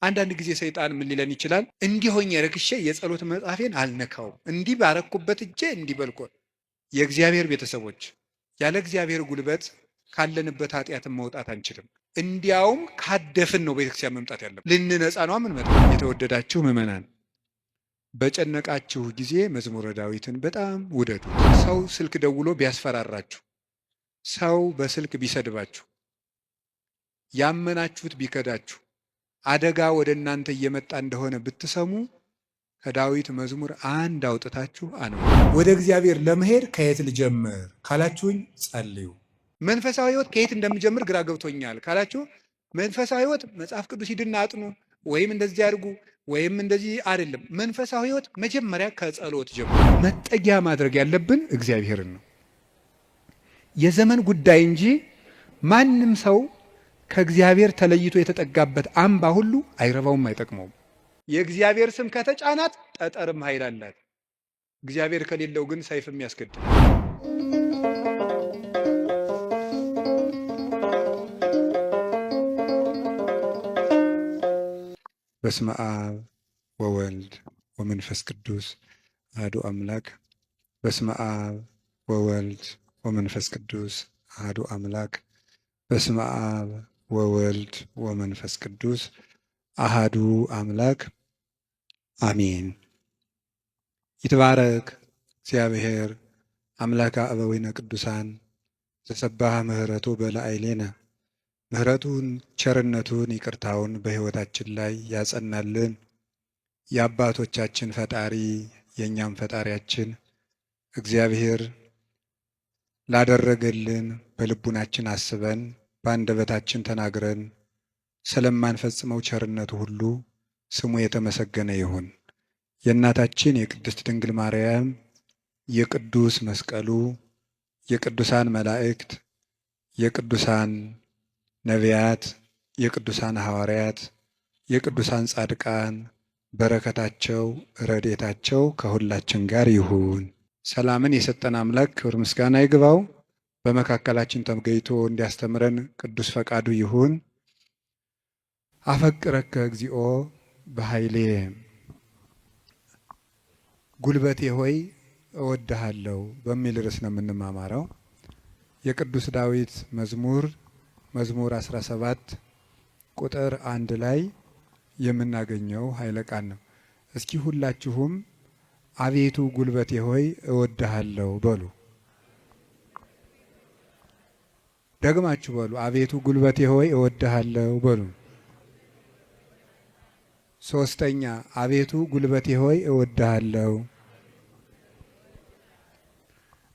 አንዳንድ ጊዜ ሰይጣን ምን ሊለን ይችላል? እንዲህ ሆኜ ረክሼ የጸሎት መጽሐፌን አልነካውም፣ እንዲህ ባረኩበት እጄ እንዲህ በልኮ። የእግዚአብሔር ቤተሰቦች ያለ እግዚአብሔር ጉልበት ካለንበት ኃጢአትን መውጣት አንችልም። እንዲያውም ካደፍን ነው ቤተክርስቲያን መምጣት ያለብን። ልንነጻ ነው የምንመጣ። የተወደዳችሁ ምዕመናን፣ በጨነቃችሁ ጊዜ መዝሙረ ዳዊትን በጣም ውደዱ። ሰው ስልክ ደውሎ ቢያስፈራራችሁ፣ ሰው በስልክ ቢሰድባችሁ፣ ያመናችሁት ቢከዳችሁ፣ አደጋ ወደ እናንተ እየመጣ እንደሆነ ብትሰሙ ከዳዊት መዝሙር አንድ አውጥታችሁ አነቡ። ወደ እግዚአብሔር ለመሄድ ከየት ልጀምር ካላችሁኝ ጸልዩ። መንፈሳዊ ሕይወት ከየት እንደምጀምር ግራ ገብቶኛል ካላችሁ መንፈሳዊ ሕይወት መጽሐፍ ቅዱስ ሂድና አጥኑ ወይም እንደዚህ አድርጉ ወይም እንደዚህ አይደለም። መንፈሳዊ ሕይወት መጀመሪያ ከጸሎት ጀምሮ መጠጊያ ማድረግ ያለብን እግዚአብሔርን ነው። የዘመን ጉዳይ እንጂ ማንም ሰው ከእግዚአብሔር ተለይቶ የተጠጋበት አምባ ሁሉ አይረባውም፣ አይጠቅመውም። የእግዚአብሔር ስም ከተጫናት ጠጠርም ኃይል አላት። እግዚአብሔር ከሌለው ግን ሰይፍም ያስገድል። በስመ አብ ወወልድ ወመንፈስ ቅዱስ አሐዱ አምላክ። በስመ አብ ወወልድ ወመንፈስ ቅዱስ አሐዱ አምላክ። በስመ አብ ወወልድ ወመንፈስ ቅዱስ አሐዱ አምላክ አሜን። ይትባረክ እግዚአብሔር አምላከ አበዊነ ቅዱሳን ዘሰባህ ምህረቱ በላዕሌነ። ምህረቱን ቸርነቱን ይቅርታውን በሕይወታችን ላይ ያጸናልን የአባቶቻችን ፈጣሪ የእኛም ፈጣሪያችን እግዚአብሔር ላደረገልን በልቡናችን አስበን በአንደበታችን ተናግረን ስለማንፈጽመው ቸርነቱ ሁሉ ስሙ የተመሰገነ ይሁን። የእናታችን የቅድስት ድንግል ማርያም የቅዱስ መስቀሉ የቅዱሳን መላእክት የቅዱሳን ነቢያት የቅዱሳን ሐዋርያት የቅዱሳን ጻድቃን በረከታቸው ረድኤታቸው ከሁላችን ጋር ይሁን። ሰላምን የሰጠን አምላክ ክብር ምስጋና ይግባው። በመካከላችን ተገኝቶ እንዲያስተምረን ቅዱስ ፈቃዱ ይሁን። አፈቅረከ እግዚኦ በኃይሌ፣ ጉልበቴ ሆይ እወድሃለሁ በሚል ርዕስ ነው የምንማማረው። የቅዱስ ዳዊት መዝሙር 17 ቁጥር 1 ላይ የምናገኘው ኃይለ ቃል ነው። እስኪ ሁላችሁም አቤቱ ጉልበቴ ሆይ እወድሃለሁ በሉ። ደግማችሁ በሉ። አቤቱ ጉልበቴ ሆይ እወድሃለሁ በሉ። ሶስተኛ፣ አቤቱ ጉልበቴ ሆይ እወድሃለሁ።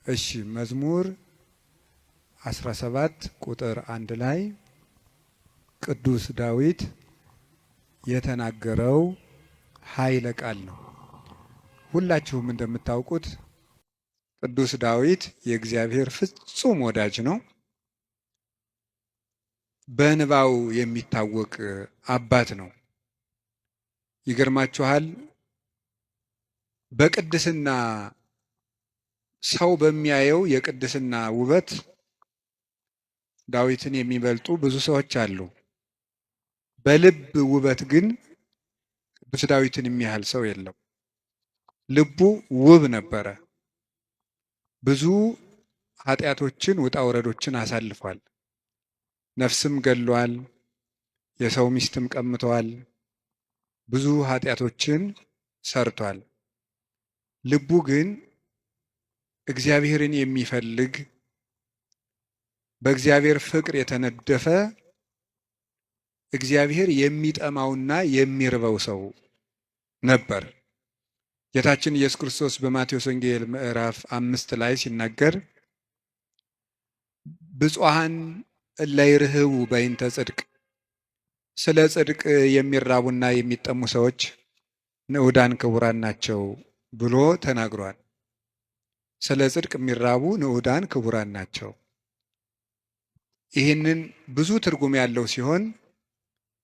እሺ፣ መዝሙር 17 ቁጥር 1 ላይ ቅዱስ ዳዊት የተናገረው ኃይለ ቃል ነው። ሁላችሁም እንደምታውቁት ቅዱስ ዳዊት የእግዚአብሔር ፍጹም ወዳጅ ነው። በንባው የሚታወቅ አባት ነው። ይገርማችኋል፣ በቅድስና ሰው በሚያየው የቅድስና ውበት ዳዊትን የሚበልጡ ብዙ ሰዎች አሉ። በልብ ውበት ግን ቅዱስ ዳዊትን የሚያህል ሰው የለም። ልቡ ውብ ነበረ። ብዙ ኃጢአቶችን ውጣ ውረዶችን አሳልፏል። ነፍስም ገድሏል። የሰው ሚስትም ቀምተዋል። ብዙ ኃጢአቶችን ሰርቷል። ልቡ ግን እግዚአብሔርን የሚፈልግ በእግዚአብሔር ፍቅር የተነደፈ እግዚአብሔር የሚጠማውና የሚርበው ሰው ነበር። ጌታችን ኢየሱስ ክርስቶስ በማቴዎስ ወንጌል ምዕራፍ 5 ላይ ሲናገር ብፁዓን እለ ይርህቡ በእንተ ጽድቅ፣ ስለ ጽድቅ የሚራቡና የሚጠሙ ሰዎች ንዑዳን ክቡራን ናቸው ብሎ ተናግሯል። ስለ ጽድቅ የሚራቡ ንዑዳን ክቡራን ናቸው። ይህንን ብዙ ትርጉም ያለው ሲሆን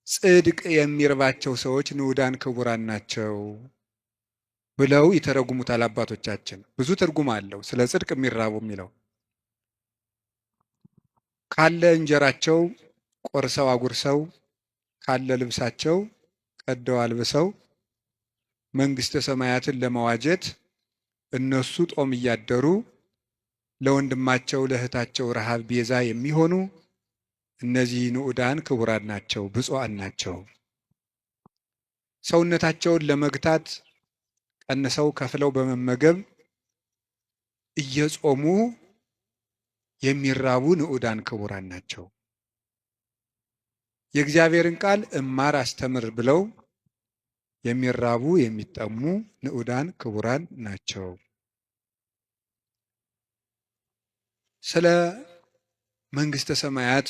ጽድቅ የሚርባቸው ሰዎች ንዑዳን ክቡራን ናቸው ብለው ይተረጉሙታል አባቶቻችን። ብዙ ትርጉም አለው ስለ ጽድቅ የሚራቡ የሚለው። ካለ እንጀራቸው ቆርሰው አጉርሰው ካለ ልብሳቸው ቀደው አልብሰው መንግሥተ ሰማያትን ለመዋጀት እነሱ ጦም እያደሩ ለወንድማቸው ለእህታቸው ረሃብ ቤዛ የሚሆኑ እነዚህ ንዑዳን ክቡራን ናቸው፣ ብፁዓን ናቸው። ሰውነታቸውን ለመግታት ቀንሰው ከፍለው በመመገብ እየጾሙ የሚራቡ ንዑዳን ክቡራን ናቸው። የእግዚአብሔርን ቃል እማር አስተምር ብለው የሚራቡ የሚጠሙ ንዑዳን ክቡራን ናቸው። ስለ መንግሥተ ሰማያት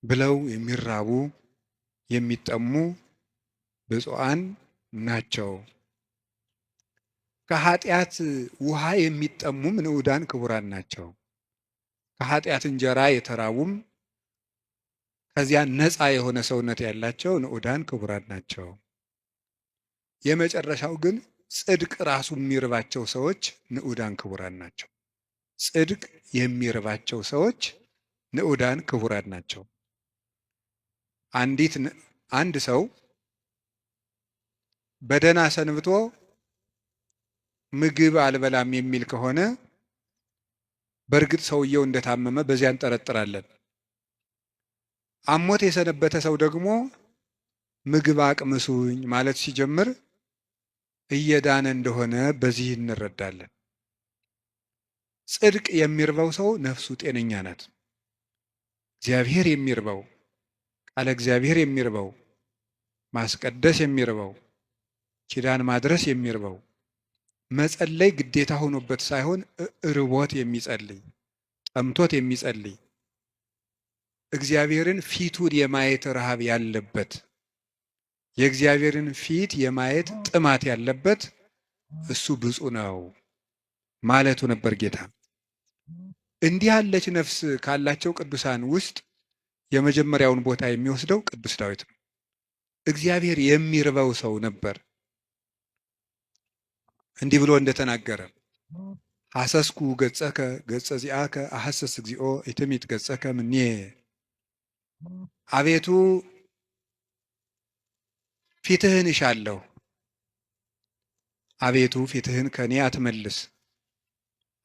ብለው የሚራቡ የሚጠሙ ብፁዓን ናቸው። ከኃጢአት ውሃ የሚጠሙም ንዑዳን ክቡራን ናቸው። ከኃጢአት እንጀራ የተራቡም ከዚያ ነፃ የሆነ ሰውነት ያላቸው ንዑዳን ክቡራን ናቸው። የመጨረሻው ግን ጽድቅ ራሱ የሚርባቸው ሰዎች ንዑዳን ክቡራን ናቸው። ጽድቅ የሚርባቸው ሰዎች ንዑዳን ክቡራን ናቸው። አንድ ሰው በደህና ሰንብቶ ምግብ አልበላም የሚል ከሆነ በእርግጥ ሰውየው እንደታመመ በዚያ እንጠረጥራለን። አሞት የሰነበተ ሰው ደግሞ ምግብ አቅምሱኝ ማለት ሲጀምር እየዳነ እንደሆነ በዚህ እንረዳለን። ጽድቅ የሚርበው ሰው ነፍሱ ጤነኛ ናት። እግዚአብሔር የሚርበው ቃለ እግዚአብሔር የሚርበው ማስቀደስ የሚርበው ኪዳን ማድረስ የሚርበው መጸለይ ግዴታ ሆኖበት ሳይሆን ርቦት የሚጸልይ ጠምቶት የሚጸልይ እግዚአብሔርን ፊቱን የማየት ረሃብ ያለበት የእግዚአብሔርን ፊት የማየት ጥማት ያለበት እሱ ብፁዕ ነው ማለቱ ነበር ጌታ። እንዲህ ያለች ነፍስ ካላቸው ቅዱሳን ውስጥ የመጀመሪያውን ቦታ የሚወስደው ቅዱስ ዳዊት ነው። እግዚአብሔር የሚርበው ሰው ነበር። እንዲህ ብሎ እንደተናገረ ሐሰስኩ ገጸከ ገጸ ዚአከ አሐሰስ እግዚኦ ኢትሚት ገጸከ ምኔ። አቤቱ ፊትህን እሻለሁ፣ አቤቱ ፊትህን ከኔ አትመልስ።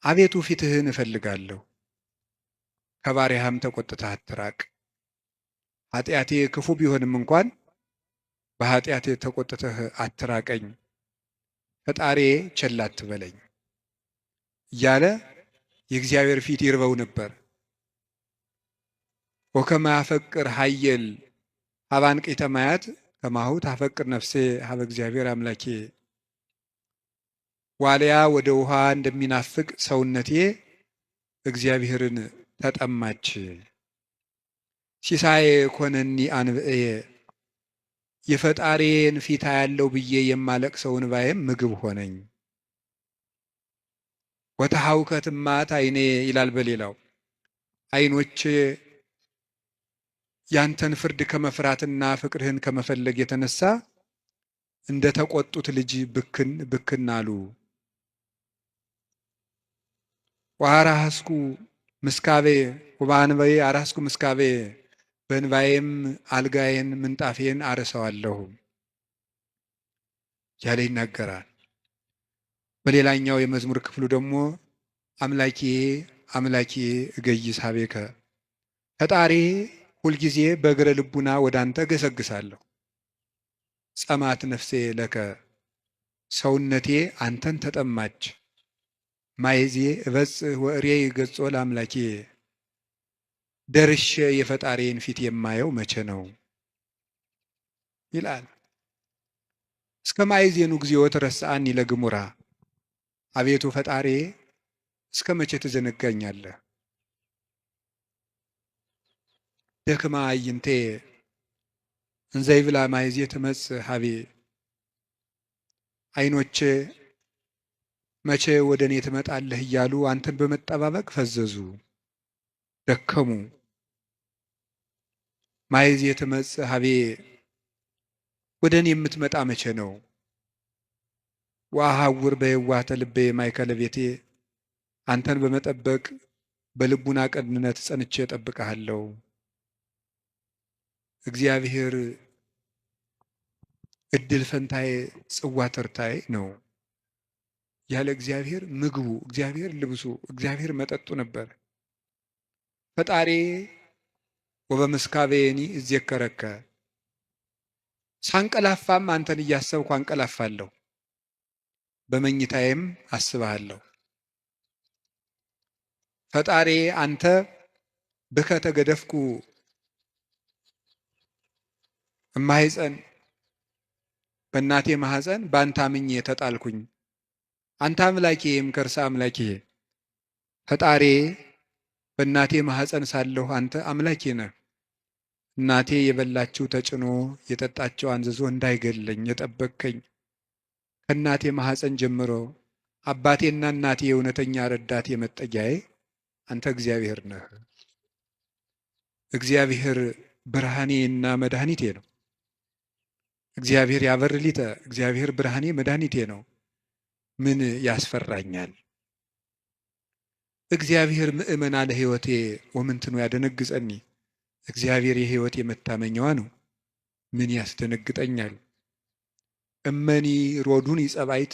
አቤቱ ፊትህን እፈልጋለሁ፣ ከባሪያህም ተቆጥተህ አትራቅ። ኃጢአቴ ክፉ ቢሆንም እንኳን በኃጢአቴ ተቆጥተህ አትራቀኝ፣ ፈጣሪ ቸል አትበለኝ እያለ የእግዚአብሔር ፊት ይርበው ነበር። ወከመ ያፈቅር ኃየል ሀበ አንቅዕተ ማያት ከማሁ ታፈቅር ነፍሴ ሀበ እግዚአብሔር አምላኬ። ዋልያ ወደ ውሃ እንደሚናፍቅ ሰውነቴ እግዚአብሔርን ተጠማች። ሲሳዬ ኮነኒ አንብዕየ የፈጣሪን ፊት ያለው ብዬ የማለቅሰው እንባዬም ምግብ ሆነኝ። ወተሐውከት እማት ዓይኔ ይላል በሌላው ዓይኖቼ ያንተን ፍርድ ከመፍራትና ፍቅርህን ከመፈለግ የተነሳ እንደ ተቆጡት ልጅ ብክን ብክን አሉ። ወአራስኩ ምስካቤ ወበአንባዬ አራስኩ ምስካቤ በእንባዬም አልጋዬን ምንጣፌን አርሰዋለሁ ያለ ይናገራል። በሌላኛው የመዝሙር ክፍሉ ደግሞ አምላኬ አምላኬ እገይስ ሀቤከ ፈጣሪ ሁልጊዜ በእግረ ልቡና ወደ አንተ ገሰግሳለሁ። ጸማት ነፍሴ ለከ ሰውነቴ አንተን ተጠማች። ማይዜ እበጽሕ ወእሬይ ገጾ ለአምላኬ ደርሼ የፈጣሪን ፊት የማየው መቼ ነው ይላል። እስከ ማይዜኑ ጊዜው ተረሳአኒ ለግሙራ አቤቱ ፈጣሪ እስከ መቼ ትዘነጋኛለህ? ደክማ አይንቴ እንዘይብላ ማይዜ ትመጽእ ሀቤ ዓይኖቼ መቼ ወደ እኔ ትመጣለህ እያሉ አንተን በመጠባበቅ ፈዘዙ፣ ደከሙ። ማይዜ ትመጽእ ሀቤ ወደ እኔ የምትመጣ መቼ ነው? ወአሐውር በየዋህተ ልቤ ማእከለ ቤቴ አንተን በመጠበቅ በልቡና ቅንነት ጸንቼ እጠብቅሃለሁ። እግዚአብሔር እድል ፈንታዬ ጽዋ ተርታዬ ነው። ያለ እግዚአብሔር ምግቡ፣ እግዚአብሔር ልብሱ፣ እግዚአብሔር መጠጡ ነበር። ፈጣሪ ወበምስካቤኒ እዜከረከ፣ ሳንቀላፋም አንተን እያሰብኩ አንቀላፋለሁ፣ በመኝታዬም አስብሃለሁ። ፈጣሪ አንተ ብከ ተገደፍኩ እማሕፀን፣ በእናቴ ማህፀን በአንተ አምኜ ተጣልኩኝ። አንተ አምላኬ እምከርሰ አምላኬ፣ ፈጣሪ በእናቴ ማህፀን ሳለሁ አንተ አምላኬ ነህ። እናቴ የበላችው ተጭኖ የጠጣችው አንዝዞ እንዳይገለኝ የጠበቅከኝ ከእናቴ ማህፀን ጀምሮ አባቴና እናቴ የእውነተኛ ረዳቴ መጠጊያዬ አንተ እግዚአብሔር ነህ። እግዚአብሔር ብርሃኔና መድኃኒቴ ነው። እግዚአብሔር ያበርሊተ፣ እግዚአብሔር ብርሃኔ መድኃኒቴ ነው። ምን ያስፈራኛል? እግዚአብሔር ምእመና ለሕይወቴ ወምንትኑ ያደነግጸኒ፣ እግዚአብሔር የሕይወቴ መታመኛዋ ነው። ምን ያስደነግጠኛል? እመኒ ሮዱን ይጸባይት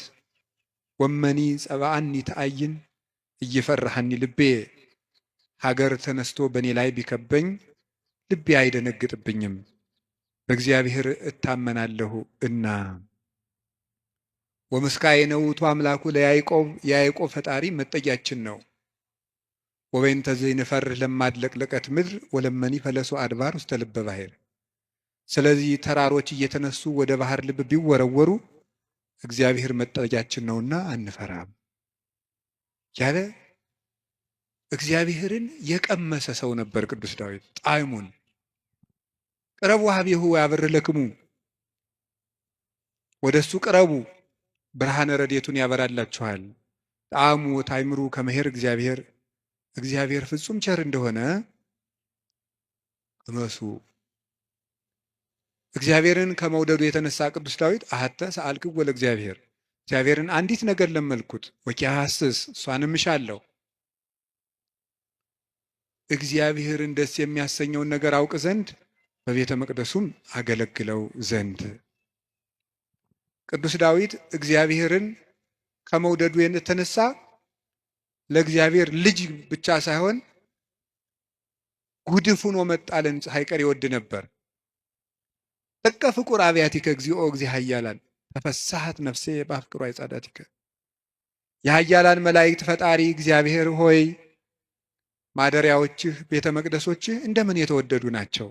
ወመኒ ጸባአኒ ተአይን፣ እየፈራሃኒ ልቤ፣ ሀገር ተነስቶ በእኔ ላይ ቢከበኝ ልቤ አይደነግጥብኝም፣ በእግዚአብሔር እታመናለሁ እና። ወምስካየ ውእቱ አምላኩ ለያዕቆብ፣ የያዕቆብ ፈጣሪ መጠጊያችን ነው። ወበይንተ ዘይንፈርህ ለማድለቅለቀት ምድር ወለመኒ ፈለሱ አድባር ውስተ ልበ ባሕር። ስለዚህ ተራሮች እየተነሱ ወደ ባህር ልብ ቢወረወሩ እግዚአብሔር መጠጊያችን ነውና አንፈራም ያለ እግዚአብሔርን የቀመሰ ሰው ነበር ቅዱስ ዳዊት። ጣዕሙን ቅረቡ ሀቤሁ ወያበርህ ለክሙ፣ ወደ እሱ ቅረቡ ብርሃነ ረድኤቱን ያበራላችኋል። ጣዕሙ ታይምሩ ከመሄር እግዚአብሔር፣ እግዚአብሔር ፍጹም ቸር እንደሆነ ቅመሱ። እግዚአብሔርን ከመውደዱ የተነሳ ቅዱስ ዳዊት አሐተ ሰአልክዎ ለእግዚአብሔር፣ እግዚአብሔርን አንዲት ነገር ለመልኩት ወኪሐስስ፣ እሷንም እሻለሁ። እግዚአብሔርን ደስ የሚያሰኘውን ነገር አውቅ ዘንድ በቤተ መቅደሱም አገለግለው ዘንድ። ቅዱስ ዳዊት እግዚአብሔርን ከመውደዱ የተነሳ ለእግዚአብሔር ልጅ ብቻ ሳይሆን ጉድፍ ሆኖ መጣልን ሳይቀር ይወድ ነበር። ጥቀ ፍቁር አብያቲከ እግዚኦ እግዚእ ኃያላን፣ ተፈሳሐት ነፍሴ በአፍቅሮ አይጻዳቲከ። የኃያላን መላእክት ፈጣሪ እግዚአብሔር ሆይ ማደሪያዎችህ ቤተ መቅደሶችህ እንደምን የተወደዱ ናቸው።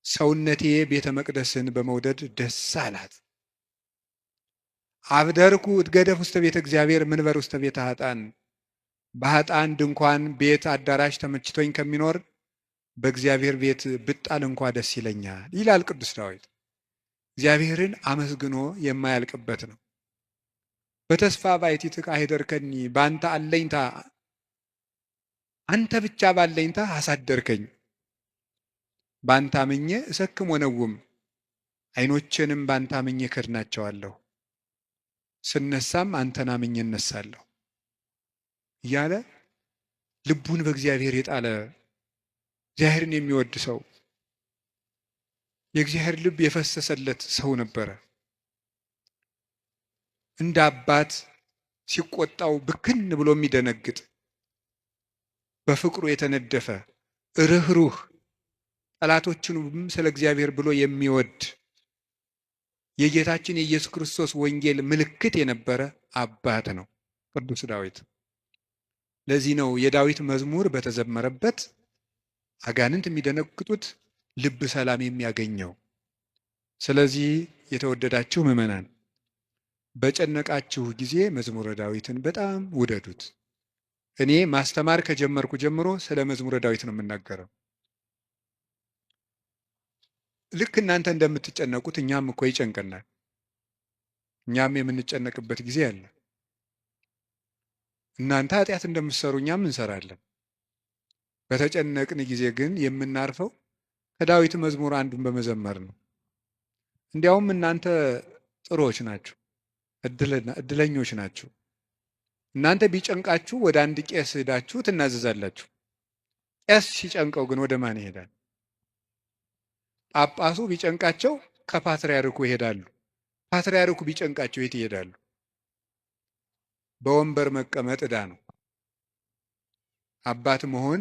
ሰውነቴ ቤተ መቅደስን በመውደድ ደስ አላት። አብደርኩ እትገደፍ ውስተ ቤተ እግዚአብሔር ምንበር ውስተ ቤተ ኃጥአን፣ በኃጥአን ድንኳን ቤት አዳራሽ ተመችቶኝ ከሚኖር በእግዚአብሔር ቤት ብጣል እንኳ ደስ ይለኛል ይላል ቅዱስ ዳዊት። እግዚአብሔርን አመስግኖ የማያልቅበት ነው። በተስፋ ባሕቲትከ አኅደርከኒ፣ በአንተ አለኝታ አንተ ብቻ ባለኝታ አሳደርከኝ። በአንተ አምኜ እሰክም ወነውም፣ ዓይኖቼንም በአንተ አምኜ ከድናቸዋለሁ። ስነሳም አንተን አምኜ እነሳለሁ እያለ ልቡን በእግዚአብሔር የጣለ እግዚአብሔርን የሚወድ ሰው፣ የእግዚአብሔር ልብ የፈሰሰለት ሰው ነበረ። እንደ አባት ሲቆጣው ብክን ብሎ የሚደነግጥ፣ በፍቅሩ የተነደፈ ርኅሩህ፣ ጠላቶቹንም ስለ እግዚአብሔር ብሎ የሚወድ የጌታችን የኢየሱስ ክርስቶስ ወንጌል ምልክት የነበረ አባት ነው ቅዱስ ዳዊት። ለዚህ ነው የዳዊት መዝሙር በተዘመረበት አጋንንት የሚደነግጡት፣ ልብ ሰላም የሚያገኘው። ስለዚህ የተወደዳችሁ ምዕመናን በጨነቃችሁ ጊዜ መዝሙረ ዳዊትን በጣም ውደዱት። እኔ ማስተማር ከጀመርኩ ጀምሮ ስለ መዝሙረ ዳዊት ነው የምናገረው። ልክ እናንተ እንደምትጨነቁት እኛም እኮ ይጨንቀናል። እኛም የምንጨነቅበት ጊዜ አለ። እናንተ ኃጢአት እንደምትሰሩ እኛም እንሰራለን። በተጨነቅን ጊዜ ግን የምናርፈው ከዳዊት መዝሙር አንዱን በመዘመር ነው። እንዲያውም እናንተ ጥሩዎች ናችሁ፣ እድለኞች ናችሁ። እናንተ ቢጨንቃችሁ ወደ አንድ ቄስ ሄዳችሁ ትናዘዛላችሁ። ቄስ ሲጨንቀው ግን ወደ ማን ይሄዳል? ጳጳሱ ቢጨንቃቸው ከፓትርያርኩ ይሄዳሉ። ፓትርያርኩ ቢጨንቃቸው የት ይሄዳሉ? በወንበር መቀመጥ ዕዳ ነው። አባት መሆን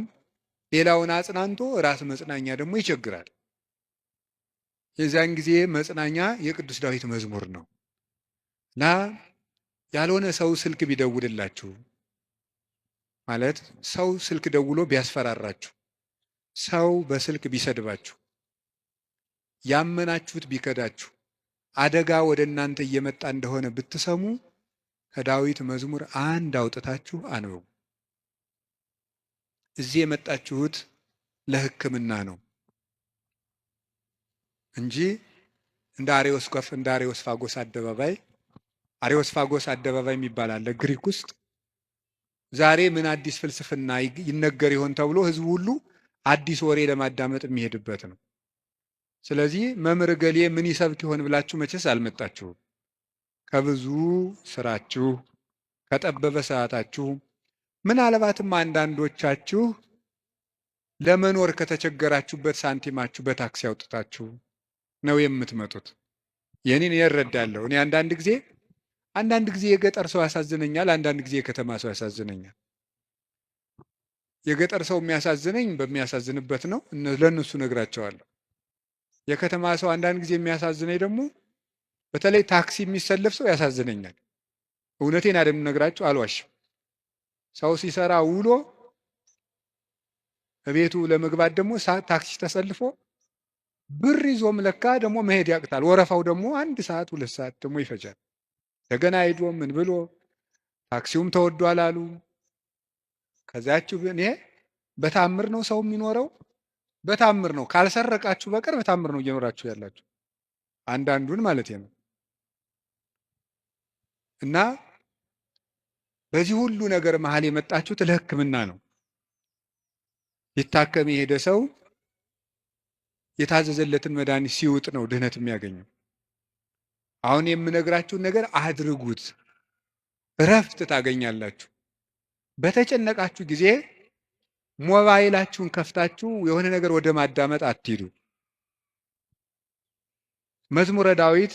ሌላውን አጽናንቶ ራስ መጽናኛ ደግሞ ይቸግራል። የዚያን ጊዜ መጽናኛ የቅዱስ ዳዊት መዝሙር ነው እና ያልሆነ ሰው ስልክ ቢደውልላችሁ ማለት ሰው ስልክ ደውሎ ቢያስፈራራችሁ፣ ሰው በስልክ ቢሰድባችሁ፣ ያመናችሁት ቢከዳችሁ፣ አደጋ ወደ እናንተ እየመጣ እንደሆነ ብትሰሙ ከዳዊት መዝሙር አንድ አውጥታችሁ አንብቡ። እዚህ የመጣችሁት ለሕክምና ነው እንጂ እንደ አሬዎስፋጎስ አደባባይ የሚባል አለ ግሪክ ውስጥ። ዛሬ ምን አዲስ ፍልስፍና ይነገር ይሆን ተብሎ ህዝቡ ሁሉ አዲስ ወሬ ለማዳመጥ የሚሄድበት ነው። ስለዚህ መምህር ገሌ ምን ይሰብክ ይሆን ብላችሁ መቼስ አልመጣችሁም። ከብዙ ስራችሁ ከጠበበ ሰዓታችሁ ምናልባትም አንዳንዶቻችሁ ለመኖር ከተቸገራችሁበት ሳንቲማችሁ በታክሲ አውጥታችሁ ነው የምትመጡት። የኔን እረዳለሁ። እኔ አንዳንድ ጊዜ የገጠር ሰው ያሳዝነኛል፣ አንዳንድ ጊዜ የከተማ ሰው ያሳዝነኛል። የገጠር ሰው የሚያሳዝነኝ በሚያሳዝንበት ነው፣ ለእነሱ ነግራቸዋለሁ። የከተማ ሰው አንዳንድ ጊዜ የሚያሳዝነኝ ደግሞ በተለይ ታክሲ የሚሰለፍ ሰው ያሳዝነኛል። እውነቴን አይደለም ነግራቸው፣ አልዋሽም። ሰው ሲሰራ ውሎ ቤቱ ለመግባት ደግሞ ታክሲ ተሰልፎ ብር ይዞም ለካ ደግሞ መሄድ ያቅታል። ወረፋው ደግሞ 1 ሰዓት 2 ሰዓት ደግሞ ይፈጃል። እንደገና ሄዶ ምን ብሎ ታክሲውም ተወዷል አሉ። ከዛችሁ እኔ በታምር ነው ሰው የሚኖረው፣ በታምር ነው ካልሰረቃችሁ በቀር በታምር ነው እየኖራችሁ ያላችሁ፣ አንዳንዱን ማለት ነው። እና በዚህ ሁሉ ነገር መሀል የመጣችሁት ለሕክምና ነው። ሊታከም የሄደ ሰው የታዘዘለትን መድኃኒት ሲውጥ ነው ድህነት የሚያገኘው። አሁን የምነግራችሁን ነገር አድርጉት፣ እረፍት ታገኛላችሁ። በተጨነቃችሁ ጊዜ ሞባይላችሁን ከፍታችሁ የሆነ ነገር ወደ ማዳመጥ አትሂዱ። መዝሙረ ዳዊት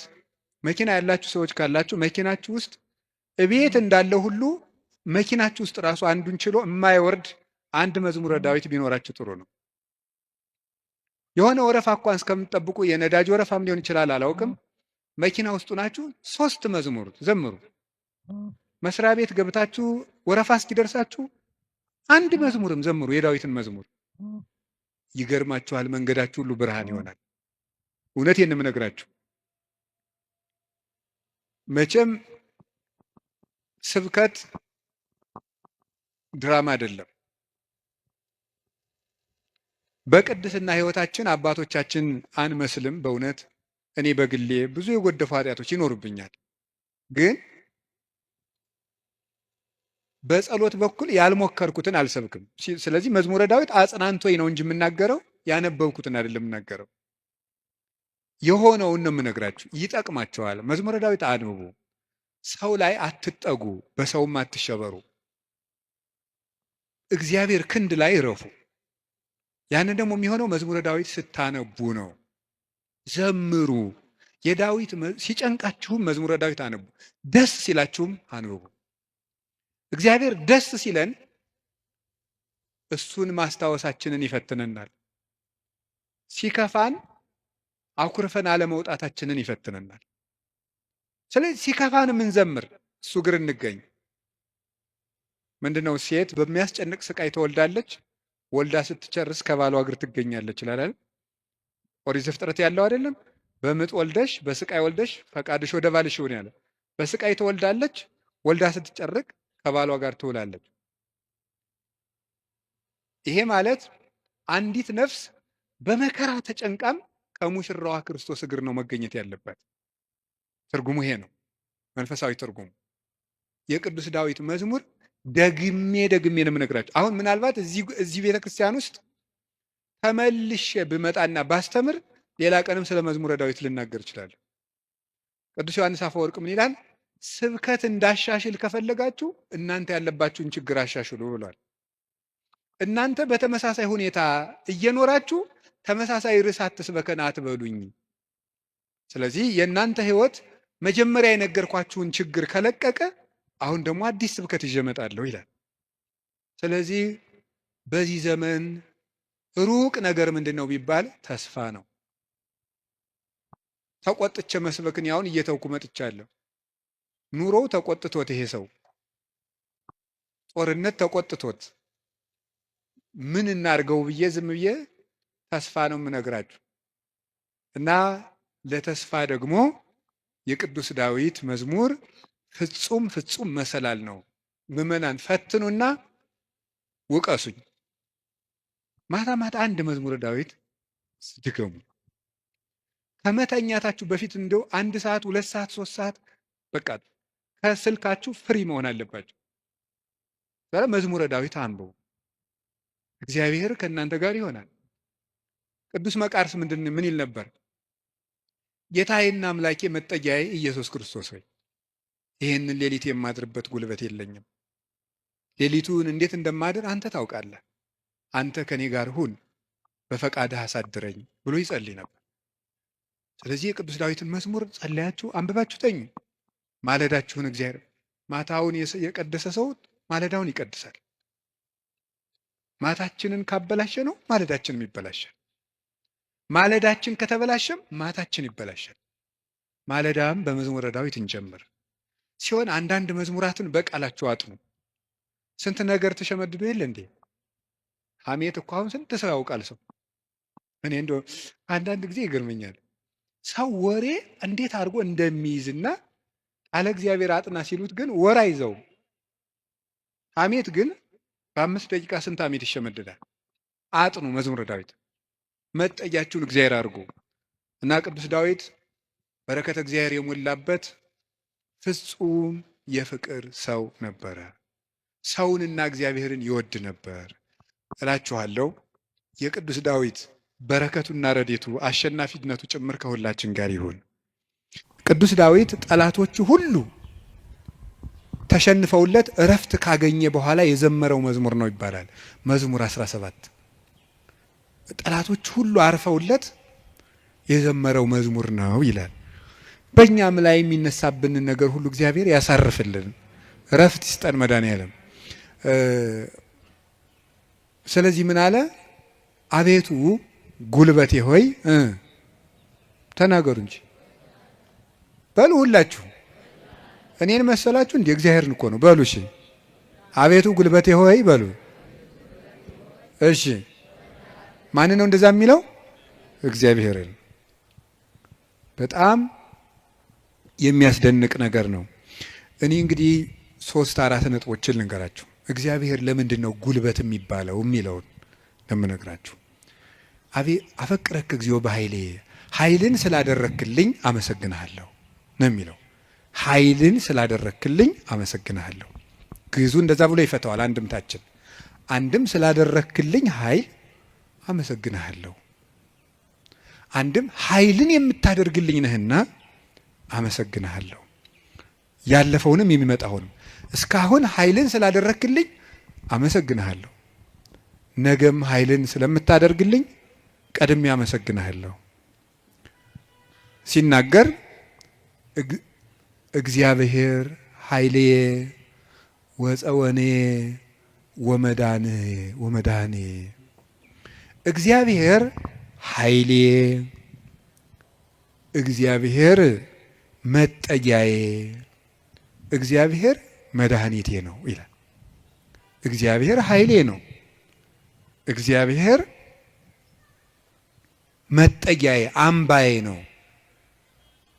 መኪና ያላችሁ ሰዎች ካላችሁ መኪናችሁ ውስጥ እቤት እንዳለ ሁሉ መኪናችሁ ውስጥ ራሱ አንዱን ችሎ የማይወርድ አንድ መዝሙረ ዳዊት ቢኖራችሁ ጥሩ ነው። የሆነ ወረፋ እንኳን እስከምትጠብቁ የነዳጅ ወረፋም ሊሆን ይችላል አላውቅም። መኪና ውስጡ ናችሁ 3 መዝሙር ዘምሩ። መስሪያ ቤት ገብታችሁ ወረፋ እስኪደርሳችሁ አንድ መዝሙርም ዘምሩ፣ የዳዊትን መዝሙር። ይገርማችኋል፣ መንገዳችሁ ሁሉ ብርሃን ይሆናል። እውነቴን ነው የምነግራችሁ። መቼም ስብከት ድራማ አይደለም። በቅድስና ሕይወታችን አባቶቻችን አንመስልም። በእውነት እኔ በግሌ ብዙ የጎደፉ ኃጢአቶች ይኖሩብኛል። ግን በጸሎት በኩል ያልሞከርኩትን አልሰብክም። ስለዚህ መዝሙረ ዳዊት አጽናንቶኝ ነው እንጂ የምናገረው ያነበብኩትን አይደለም የምናገረው። የሆነውን ነው የምነግራችሁ። ይጠቅማቸዋል። መዝሙረ ዳዊት አንብቡ። ሰው ላይ አትጠጉ፣ በሰውም አትሸበሩ። እግዚአብሔር ክንድ ላይ እረፉ። ያንን ደግሞ የሚሆነው መዝሙረ ዳዊት ስታነቡ ነው። ዘምሩ። የዳዊት ሲጨንቃችሁም መዝሙረ ዳዊት አንቡ፣ ደስ ሲላችሁም አንብቡ። እግዚአብሔር ደስ ሲለን እሱን ማስታወሳችንን ይፈትነናል። ሲከፋን አኩርፈን አለመውጣታችንን ይፈትነናል። ስለዚህ ሲከፋን ምንዘምር እሱ እግር እንገኝ። ምንድነው? ሴት በሚያስጨንቅ ስቃይ ትወልዳለች፣ ወልዳ ስትጨርስ ከባሏ እግር ትገኛለች ይላል። ኦሪት ዘፍጥረት ያለው አይደለም? በምጥ ወልደሽ በስቃይ ወልደሽ ፈቃድሽ ወደ ባልሽ ይሁን ያለ። በስቃይ ትወልዳለች፣ ወልዳ ስትጨርቅ ከባሏ ጋር ትውላለች። ይሄ ማለት አንዲት ነፍስ በመከራ ተጨንቃም ከሙሽራዋ ክርስቶስ እግር ነው መገኘት ያለባት። ትርጉሙ ይሄ ነው፣ መንፈሳዊ ትርጉሙ። የቅዱስ ዳዊት መዝሙር ደግሜ ነው የምነግራችሁ። አሁን ምናልባት እዚህ ቤተክርስቲያን ውስጥ ተመልሼ ብመጣና ባስተምር ሌላ ቀንም ስለ መዝሙረ ዳዊት ልናገር እችላለሁ። ቅዱስ ዮሐንስ አፈወርቅ ምን ይላል? ስብከት እንዳሻሽል ከፈለጋችሁ እናንተ ያለባችሁን ችግር አሻሽሉ ብሏል። እናንተ በተመሳሳይ ሁኔታ እየኖራችሁ ተመሳሳይ ርዕስ አትስበከን አትበሉኝ። ስለዚህ የእናንተ ህይወት መጀመሪያ የነገርኳችሁን ችግር ከለቀቀ አሁን ደግሞ አዲስ ስብከት ይዤ እመጣለሁ ይላል። ስለዚህ በዚህ ዘመን ሩቅ ነገር ምንድን ነው ቢባል ተስፋ ነው። ተቆጥቼ መስበክን ያውን እየተውኩ መጥቻለሁ። ኑሮው ተቆጥቶት ይሄ ሰው ጦርነት ተቆጥቶት ምን እናርገው ብዬ ዝም ብዬ ተስፋ ነው የምነግራችሁ። እና ለተስፋ ደግሞ የቅዱስ ዳዊት መዝሙር ፍጹም ፍጹም መሰላል ነው። ምዕመናን ፈትኑና ውቀሱኝ። ማታ ማታ አንድ መዝሙረ ዳዊት ድገሙ። ከመተኛታችሁ በፊት እንደው 1 ሰዓት 2 ሰዓት 3 ሰዓት በቃ ከስልካችሁ ፍሪ መሆን አለባችሁ። መዝሙረ ዳዊት አንብቡ። እግዚአብሔር ከእናንተ ጋር ይሆናል። ቅዱስ መቃርስ ምን ይል ነበር? ጌታዬና አምላኬ መጠጊያዬ ኢየሱስ ክርስቶስ ሆይ ይህንን ሌሊት የማድርበት ጉልበት የለኝም። ሌሊቱን እንዴት እንደማድር አንተ ታውቃለህ። አንተ ከኔ ጋር ሁን፣ በፈቃድህ አሳድረኝ ብሎ ይጸልይ ነበር። ስለዚህ የቅዱስ ዳዊትን መዝሙር ጸለያችሁ አንብባችሁ ተኙ። ማለዳችሁን እግዚአብሔር ማታውን የቀደሰ ሰው ማለዳውን ይቀድሳል። ማታችንን ካበላሸ ነው ማለዳችንም ይበላሻል። ማለዳችን ከተበላሸም ማታችን ይበላሻል። ማለዳም በመዝሙረ ዳዊት እንጀምር ሲሆን አንዳንድ መዝሙራትን በቃላችሁ አጥኑ። ስንት ነገር ተሸመድዶ የለ እንዴ? ሐሜት እኮ አሁን ስንት ሰው ያውቃል ሰው። እኔ እንደው አንዳንድ ጊዜ ይገርመኛል ሰው ወሬ እንዴት አድርጎ እንደሚይዝና ቃለ እግዚአብሔር አጥና ሲሉት ግን ወራ ይዘው ሐሜት ግን በ5 ደቂቃ ስንት ሐሜት ይሸመድዳል። አጥኑ መዝሙረ ዳዊት መጠጊያችሁን እግዚአብሔር አድርጉ እና ቅዱስ ዳዊት በረከተ እግዚአብሔር የሞላበት ፍጹም የፍቅር ሰው ነበረ። ሰውንና እግዚአብሔርን ይወድ ነበር እላችኋለሁ። የቅዱስ ዳዊት በረከቱና ረድኤቱ አሸናፊነቱ ጭምር ከሁላችን ጋር ይሁን። ቅዱስ ዳዊት ጠላቶቹ ሁሉ ተሸንፈውለት እረፍት ካገኘ በኋላ የዘመረው መዝሙር ነው ይባላል። መዝሙር 17 ጠላቶቹ ሁሉ አርፈውለት የዘመረው መዝሙር ነው ይላል። በእኛም ላይ የሚነሳብንን ነገር ሁሉ እግዚአብሔር ያሳርፍልን፣ እረፍት ይስጠን መድኃኔዓለም። ስለዚህ ምን አለ? አቤቱ ጉልበቴ ሆይ ተናገሩ እንጂ በሉ ሁላችሁ። እኔን መሰላችሁ እንዴ? እግዚአብሔርን እኮ ነው በሉ። እሺ አቤቱ ጉልበቴ ሆይ በሉ። እሺ ማን ነው እንደዛ የሚለው? እግዚአብሔርን። በጣም የሚያስደንቅ ነገር ነው። እኔ እንግዲህ 3-4 ነጥቦችን ልንገራችሁ። እግዚአብሔር ለምንድን ነው ጉልበት የሚባለው የሚለውን ለምነግራችሁ። አፈቅረክ እግዚኦ በኃይሌ፣ ኃይልን ስላደረክልኝ አመሰግንሃለሁ ነው የሚለው። ኃይልን ስላደረክልኝ አመሰግንሃለሁ። ግዕዙ እንደዛ ብሎ ይፈታዋል። አንድምታችን አንድም ስላደረክልኝ ኃይል አመሰግንሃለሁ፣ አንድም ኃይልን የምታደርግልኝ ነህና አመሰግንሃለሁ። ያለፈውንም የሚመጣውንም እስካሁን ኃይልን ስላደረክልኝ አመሰግንሃለሁ፣ ነገም ኃይልን ስለምታደርግልኝ ቀድሜ አመሰግንሃለሁ። ሲናገር እግዚአብሔር ኃይልየ ወፀወኔ ወመዳኔ፣ እግዚአብሔር ኃይልየ፣ እግዚአብሔር መጠጊያዬ፣ እግዚአብሔር መድኃኒቴ ነው ይላል። እግዚአብሔር ኃይሌ ነው፣ እግዚአብሔር መጠጊያዬ አምባዬ ነው፣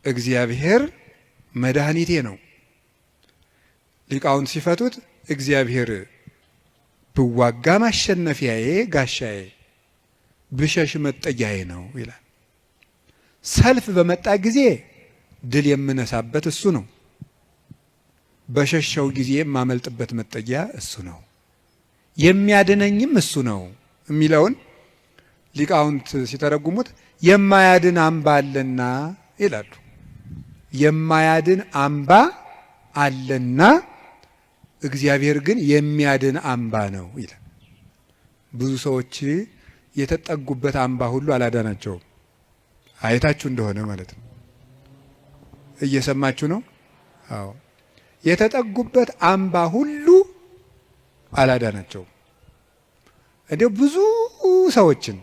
እግዚአብሔር መድኃኒቴ ነው። ሊቃውንት ሲፈቱት እግዚአብሔር ብዋጋ ማሸነፊያዬ ጋሻዬ፣ ብሸሽ መጠጊያዬ ነው ይላል። ሰልፍ በመጣ ጊዜ ድል የምነሳበት እሱ ነው፣ በሸሸው ጊዜ የማመልጥበት መጠጊያ እሱ ነው፣ የሚያድነኝም እሱ ነው የሚለውን ሊቃውንት ሲተረጉሙት የማያድን አምባ አለና ይላሉ። የማያድን አምባ አለና እግዚአብሔር ግን የሚያድን አምባ ነው ይላል። ብዙ ሰዎች የተጠጉበት አምባ ሁሉ አላዳናቸውም። አይታችሁ እንደሆነ ማለት ነው። እየሰማችሁ ነው? አዎ። የተጠጉበት አምባ ሁሉ አላዳናቸውም። እንዲያው ብዙ ሰዎችን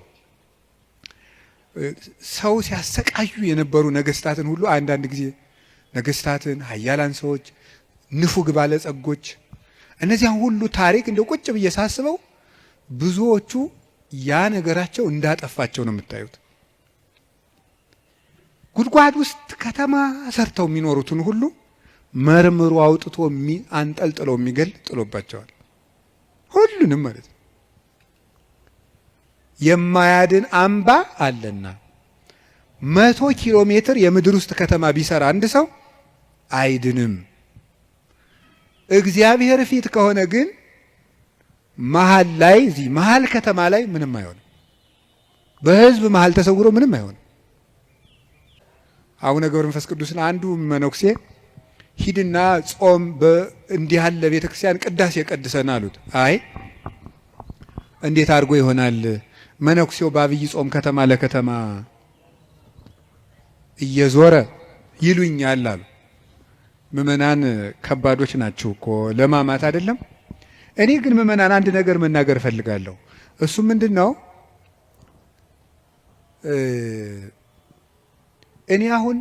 ሰው ሲያሰቃዩ የነበሩ ነገስታትን ሁሉ አንዳንድ ጊዜ ነገስታትን፣ ኃያላን ሰዎች፣ ንፉግ ባለጸጎች እነዚያን ሁሉ ታሪክ እንደው ቁጭ ብዬ ሳስበው ብዙዎቹ ያ ነገራቸው እንዳጠፋቸው ነው የምታዩት። ጉድጓድ ውስጥ ከተማ ሰርተው የሚኖሩትን ሁሉ መርምሮ አውጥቶ አንጠልጥሎ የሚገል ጥሎባቸዋል። ሁሉንም ማለት ነው። የማያድን አምባ አለና 100 ኪሎ ሜትር የምድር ውስጥ ከተማ ቢሰራ አንድ ሰው አይድንም። እግዚአብሔር ፊት ከሆነ ግን መሀል ላይ እዚህ መሀል ከተማ ላይ ምንም አይሆንም። በህዝብ መሀል ተሰውሮ ምንም አይሆንም። አቡነ ገብረ መንፈስ ቅዱስን አንዱ መነኩሴ ሂድና ጾም እንዲህ ያለ ቤተክርስቲያን ቅዳሴ ቀድሰን አሉት። አይ እንዴት አድርጎ ይሆናል? መነኩሴው በአብይ ጾም ከተማ ለከተማ እየዞረ ይሉኛል አሉ። ምእመናን ከባዶች ናቸው እኮ ለማማት አይደለም። እኔ ግን ምእመናን አንድ ነገር መናገር እፈልጋለሁ። እሱ ምንድን ነው? እኔ አሁን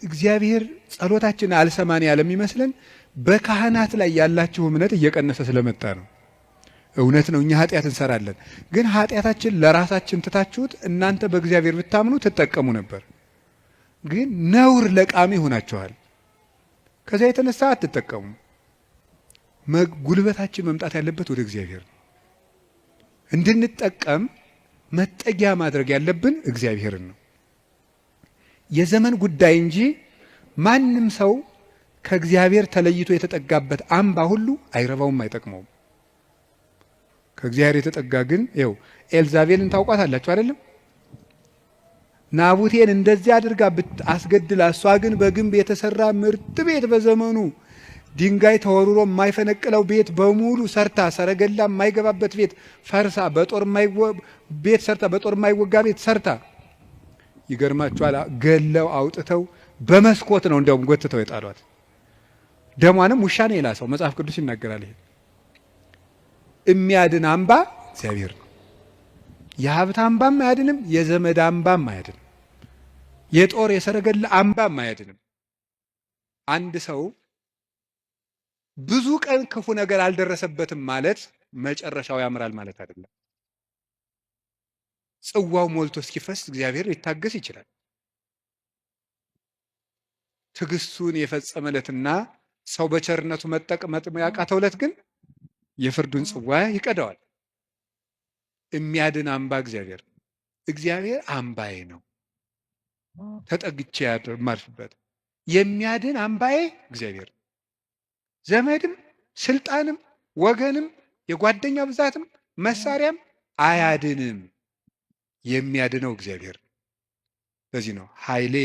እግዚአብሔር ጸሎታችን አልሰማን ያለ የሚመስለን በካህናት ላይ ያላችሁ እምነት እየቀነሰ ስለመጣ ነው። እውነት ነው፣ እኛ ኃጢአት እንሰራለን። ግን ኃጢአታችን ለራሳችን ትታችሁት እናንተ በእግዚአብሔር ብታምኑ ትጠቀሙ ነበር። ግን ነውር ለቃሚ ሆናችኋል። ከዚያ የተነሳ አትጠቀሙ። ጉልበታችን መምጣት ያለበት ወደ እግዚአብሔር ነው። እንድንጠቀም መጠጊያ ማድረግ ያለብን እግዚአብሔርን ነው። የዘመን ጉዳይ እንጂ ማንም ሰው ከእግዚአብሔር ተለይቶ የተጠጋበት አምባ ሁሉ አይረባውም፣ አይጠቅመውም። ከእግዚአብሔር የተጠጋ ግን ይኸው ኤልዛቤልን ታውቋታላችሁ አይደለም? ናቡቴን እንደዚያ አድርጋ አስገድላ፣ እሷ ግን በግንብ የተሰራ ምርጥ ቤት በዘመኑ ድንጋይ ተወርሮ የማይፈነቅለው ቤት በሙሉ ሰርታ፣ ሰረገላ የማይገባበት ቤት ፈርሳ፣ ቤት ሰርታ፣ በጦር የማይወጋ ቤት ሰርታ፣ ይገርማችኋል፣ ገለው አውጥተው በመስኮት ነው እንዲያውም ጎትተው የጣሏት። ደሟንም ውሻ ነው የላሰው። መጽሐፍ ቅዱስ ይናገራል። ይሄ የሚያድን አምባ እግዚአብሔር ነው። የሀብት አምባም አያድንም፣ የዘመድ አምባም አያድንም፣ የጦር የሰረገላ አምባም አያድንም። አንድ ሰው ብዙ ቀን ክፉ ነገር አልደረሰበትም ማለት መጨረሻው ያምራል ማለት አይደለም። ጽዋው ሞልቶ እስኪፈስ እግዚአብሔር ሊታገስ ይችላል። ትዕግስቱን የፈጸመለትና ሰው በቸርነቱ መጠቅመጥ ያቃተውለት ግን የፍርዱን ጽዋ ይቀዳዋል። የሚያድን አምባ እግዚአብሔር አምባዬ ነው፣ ተጠግቼ የማልፍበት የሚያድን አምባዬ እግዚአብሔር። ዘመድም ስልጣንም ወገንም የጓደኛ ብዛትም መሳሪያም አያድንም። የሚያድነው እግዚአብሔር። ለዚህ ነው ኃይሌ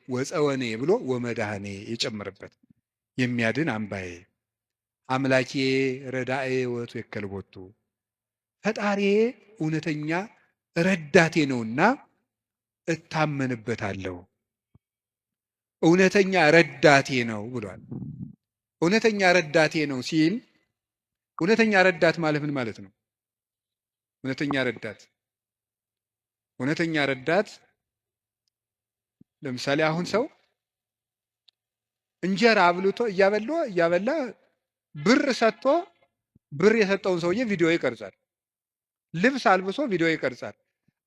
ወፀወኔ ብሎ ወመድኃኔ የጨመረበት። የሚያድን አምባዬ አምላኬ ረዳኤ ወቱ የከልቦቱ፣ ፈጣሪዬ እውነተኛ ረዳቴ ነውና እታመንበታለሁ። እውነተኛ ረዳቴ ነው ብሏል። እውነተኛ ረዳቴ ነው ሲል እውነተኛ ረዳት ማለት ምን ማለት ነው? እውነተኛ ረዳት ለምሳሌ አሁን ሰው እንጀራ አብልቶ እያበላ ብር ሰጥቶ ብር የሰጠውን ሰውዬ ቪዲዮ ይቀርጻል። ልብስ አልብሶ ቪዲዮ ይቀርጻል።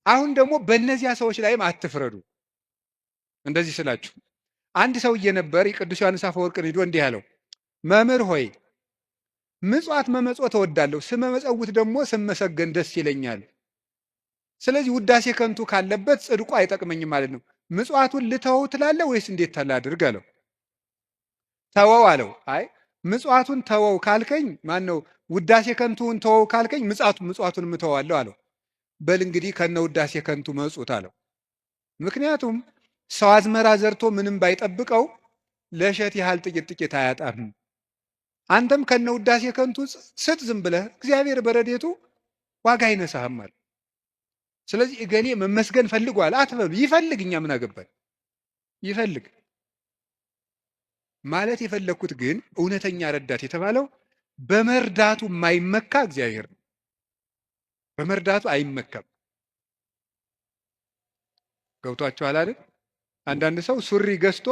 አሁን ደግሞ በእነዚያ ሰዎች ላይም አትፍረዱ። እንደዚህ ስላችሁ አንድ ሰውዬ ነበር የቅዱስ ዮሐንስ አፈወርቅን ሂዶ እንዲህ ያለው፣ መምህር ሆይ ምጽዋት መመጽወት እወዳለሁ፣ ስመመጸውት ደግሞ ስመሰገን ደስ ይለኛል። ስለዚህ ውዳሴ ከንቱ ካለበት ጽድቁ አይጠቅመኝም ማለት ነው። ምጽዋቱን ልተወው ትላለህ ወይስ እንዴት ታላድርግ አለው። ተወው አለው። አይ ምጽዋቱን ተወው ካልከኝ ማነው ውዳሴ ከንቱን ተወው ካልከኝ ምጽዋቱን ምተዋለሁ አለው። በል እንግዲህ ከነ ውዳሴ ከንቱ መጹት አለው። ምክንያቱም ሰው አዝመራ ዘርቶ ምንም ባይጠብቀው ለእሸት ያህል ጥቂት ጥቂት አያጣም። አንተም ከነ ውዳሴ ከንቱ ስጥ ዝም ብለህ፣ እግዚአብሔር በረዴቱ ዋጋ አይነሳህም አለ። ስለዚህ እገሌ መመስገን ፈልጓል አትበሉ። ይፈልግ፣ እኛ ምን አገባን? ይፈልግ። ማለት የፈለኩት ግን እውነተኛ ረዳት የተባለው በመርዳቱ የማይመካ እግዚአብሔር ነው። በመርዳቱ አይመካም። ገብቷችኋል አይደል? አንዳንድ ሰው ሱሪ ገዝቶ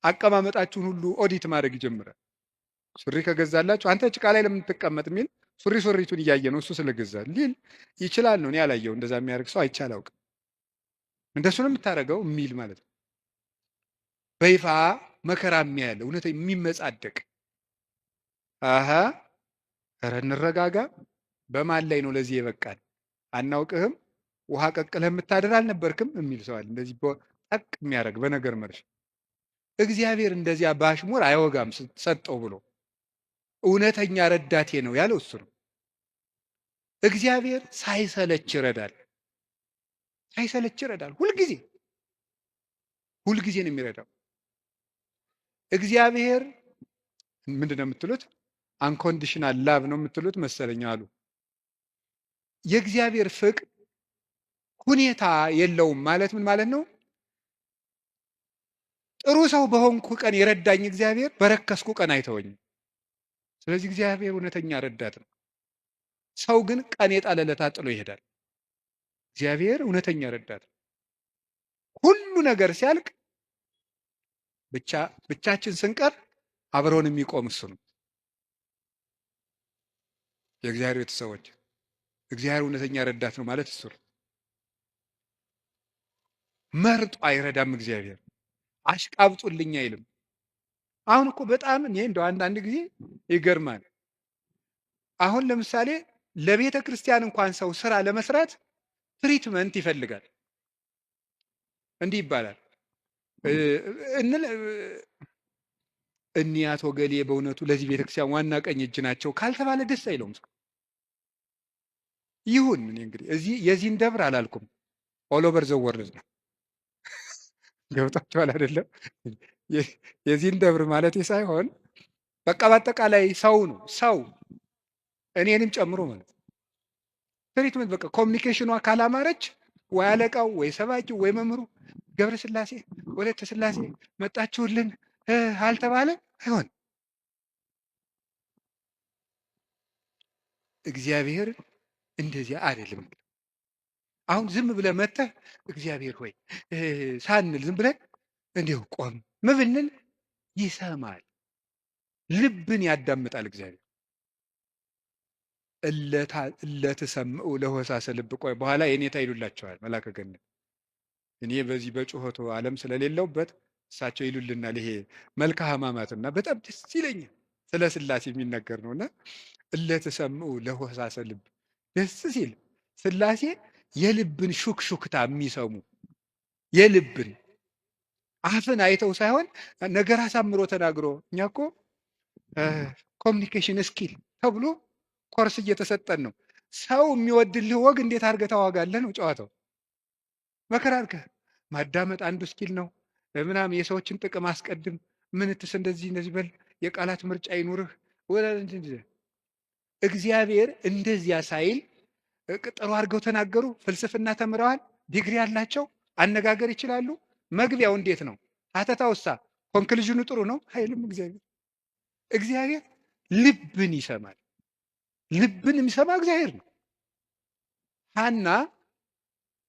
አቀማመጣችሁን ሁሉ ኦዲት ማድረግ ይጀምራል። ሱሪ ከገዛላችሁ አንተ ጭቃ ላይ ለምን ትቀመጥ የሚል ሱሪቱን እያየ ነው እሱ ስለገዛ ሊል ይችላል ነው። እኔ ያላየው እንደዛ የሚያደርግ ሰው አይቼ አላውቅም። እንደሱ ነው የምታደርገው የሚል ማለት ነው። በይፋ መከራ የሚያያለ እውነት የሚመጻደቅ አሀ ኧረ እንረጋጋ። በማን ላይ ነው ለዚህ የበቃል? አናውቅህም፣ ውሃ ቀቅለህ የምታድር አልነበርክም የሚል ሰዋል። እንደዚህ ጠቅ የሚያደርግ በነገር መርሽ። እግዚአብሔር እንደዚያ ባሽሙር አይወጋም ሰጠው ብሎ እውነተኛ ረዳቴ ነው ያለው እሱ ነው። እግዚአብሔር ሳይሰለች ይረዳል። ሳይሰለች ይረዳል። ሁልጊዜ ነው የሚረዳው። እግዚአብሔር ምንድን ነው የምትሉት? አንኮንዲሽናል ላቭ ነው የምትሉት መሰለኝ አሉ። የእግዚአብሔር ፍቅር ሁኔታ የለውም ማለት ምን ማለት ነው? ጥሩ ሰው በሆንኩ ቀን የረዳኝ እግዚአብሔር በረከስኩ ቀን አይተወኝም። ስለዚህ እግዚአብሔር እውነተኛ ረዳት ነው። ሰው ግን ቀን የጣለለታ ጥሎ ይሄዳል። እግዚአብሔር እውነተኛ ረዳት ነው። ሁሉ ነገር ሲያልቅ ብቻችን ስንቀር አብረውን የሚቆም እሱ ነው። የእግዚአብሔር ቤተሰቦች እግዚአብሔር እውነተኛ ረዳት ነው ማለት እሱ ነው። መርጦ አይረዳም። እግዚአብሔር አሽቃብጡልኝ አይልም። አሁን እኮ በጣም እኔ እንደው አንዳንድ ጊዜ ይገርማል። አሁን ለምሳሌ ለቤተ ክርስቲያን እንኳን ሰው ስራ ለመስራት ትሪትመንት ይፈልጋል። እንዲህ ይባላል እኒህ አቶ ገሌ በእውነቱ ለዚህ ቤተክርስቲያን ዋና ቀኝ እጅ ናቸው ካልተባለ ደስ አይለውም። ይሁን እኔ እንግዲህ እዚህ የዚህን ደብር አላልኩም፣ ኦል ኦቨር ዘ ወርልድ ነው። ገብታችኋል አይደለም? የዚህን ደብር ማለት ሳይሆን በቃ በአጠቃላይ ሰው ነው። ሰው እኔንም ጨምሮ ማለት ትሪትመንት በቃ ኮሚኒኬሽኗ ካላማረች ወይ አለቃው ወይ ሰባኪው ወይ መምህሩ ገብረ ስላሴ ወለተ ስላሴ መጣችሁልን አልተባለ አይሆን። እግዚአብሔር እንደዚያ አይደለም። አሁን ዝም ብለህ መጥተህ እግዚአብሔር ሆይ ሳንል ዝም ብለን እንዲሁ ቆም ብንል ይሰማል፣ ልብን ያዳምጣል። እግዚአብሔር እለትሰምዑ ለሆሳሰ ልብ። ቆይ በኋላ የኔታ ይሉላቸዋል መላከ ገነት። እኔ በዚህ በጩኸቱ ዓለም ስለሌለውበት እሳቸው ይሉልናል። ይሄ መልካ ሕማማትና በጣም ደስ ይለኛል። ስለ ስላሴ የሚነገር ነውና እለትሰምዑ ለሆሳሰ ልብ። ደስ ሲል ስላሴ የልብን ሹክሹክታ የሚሰሙ የልብን አፍን አይተው ሳይሆን ነገር አሳምሮ ተናግሮ። እኛ እኮ ኮሚኒኬሽን ስኪል ተብሎ ኮርስ እየተሰጠን ነው። ሰው የሚወድልህ ወግ እንዴት አድርገህ ታዋጋለህ ነው ጨዋታው። መከራ አድርገህ ማዳመጥ አንዱ ስኪል ነው ምናምን። የሰዎችን ጥቅም አስቀድም፣ ምንትስ እንደዚህ በል፣ የቃላት ምርጫ ይኑርህ። እግዚአብሔር እንደዚያ ሳይል ጥሩ አድርገው ተናገሩ። ፍልስፍና ተምረዋል፣ ዲግሪ ያላቸው አነጋገር ይችላሉ። መግቢያው እንዴት ነው? ሀተታውሳ ኮንክሉዥኑ ጥሩ ነው አይልም። እግዚአብሔር ልብን ይሰማል። ልብን የሚሰማ እግዚአብሔር ነው። ሐና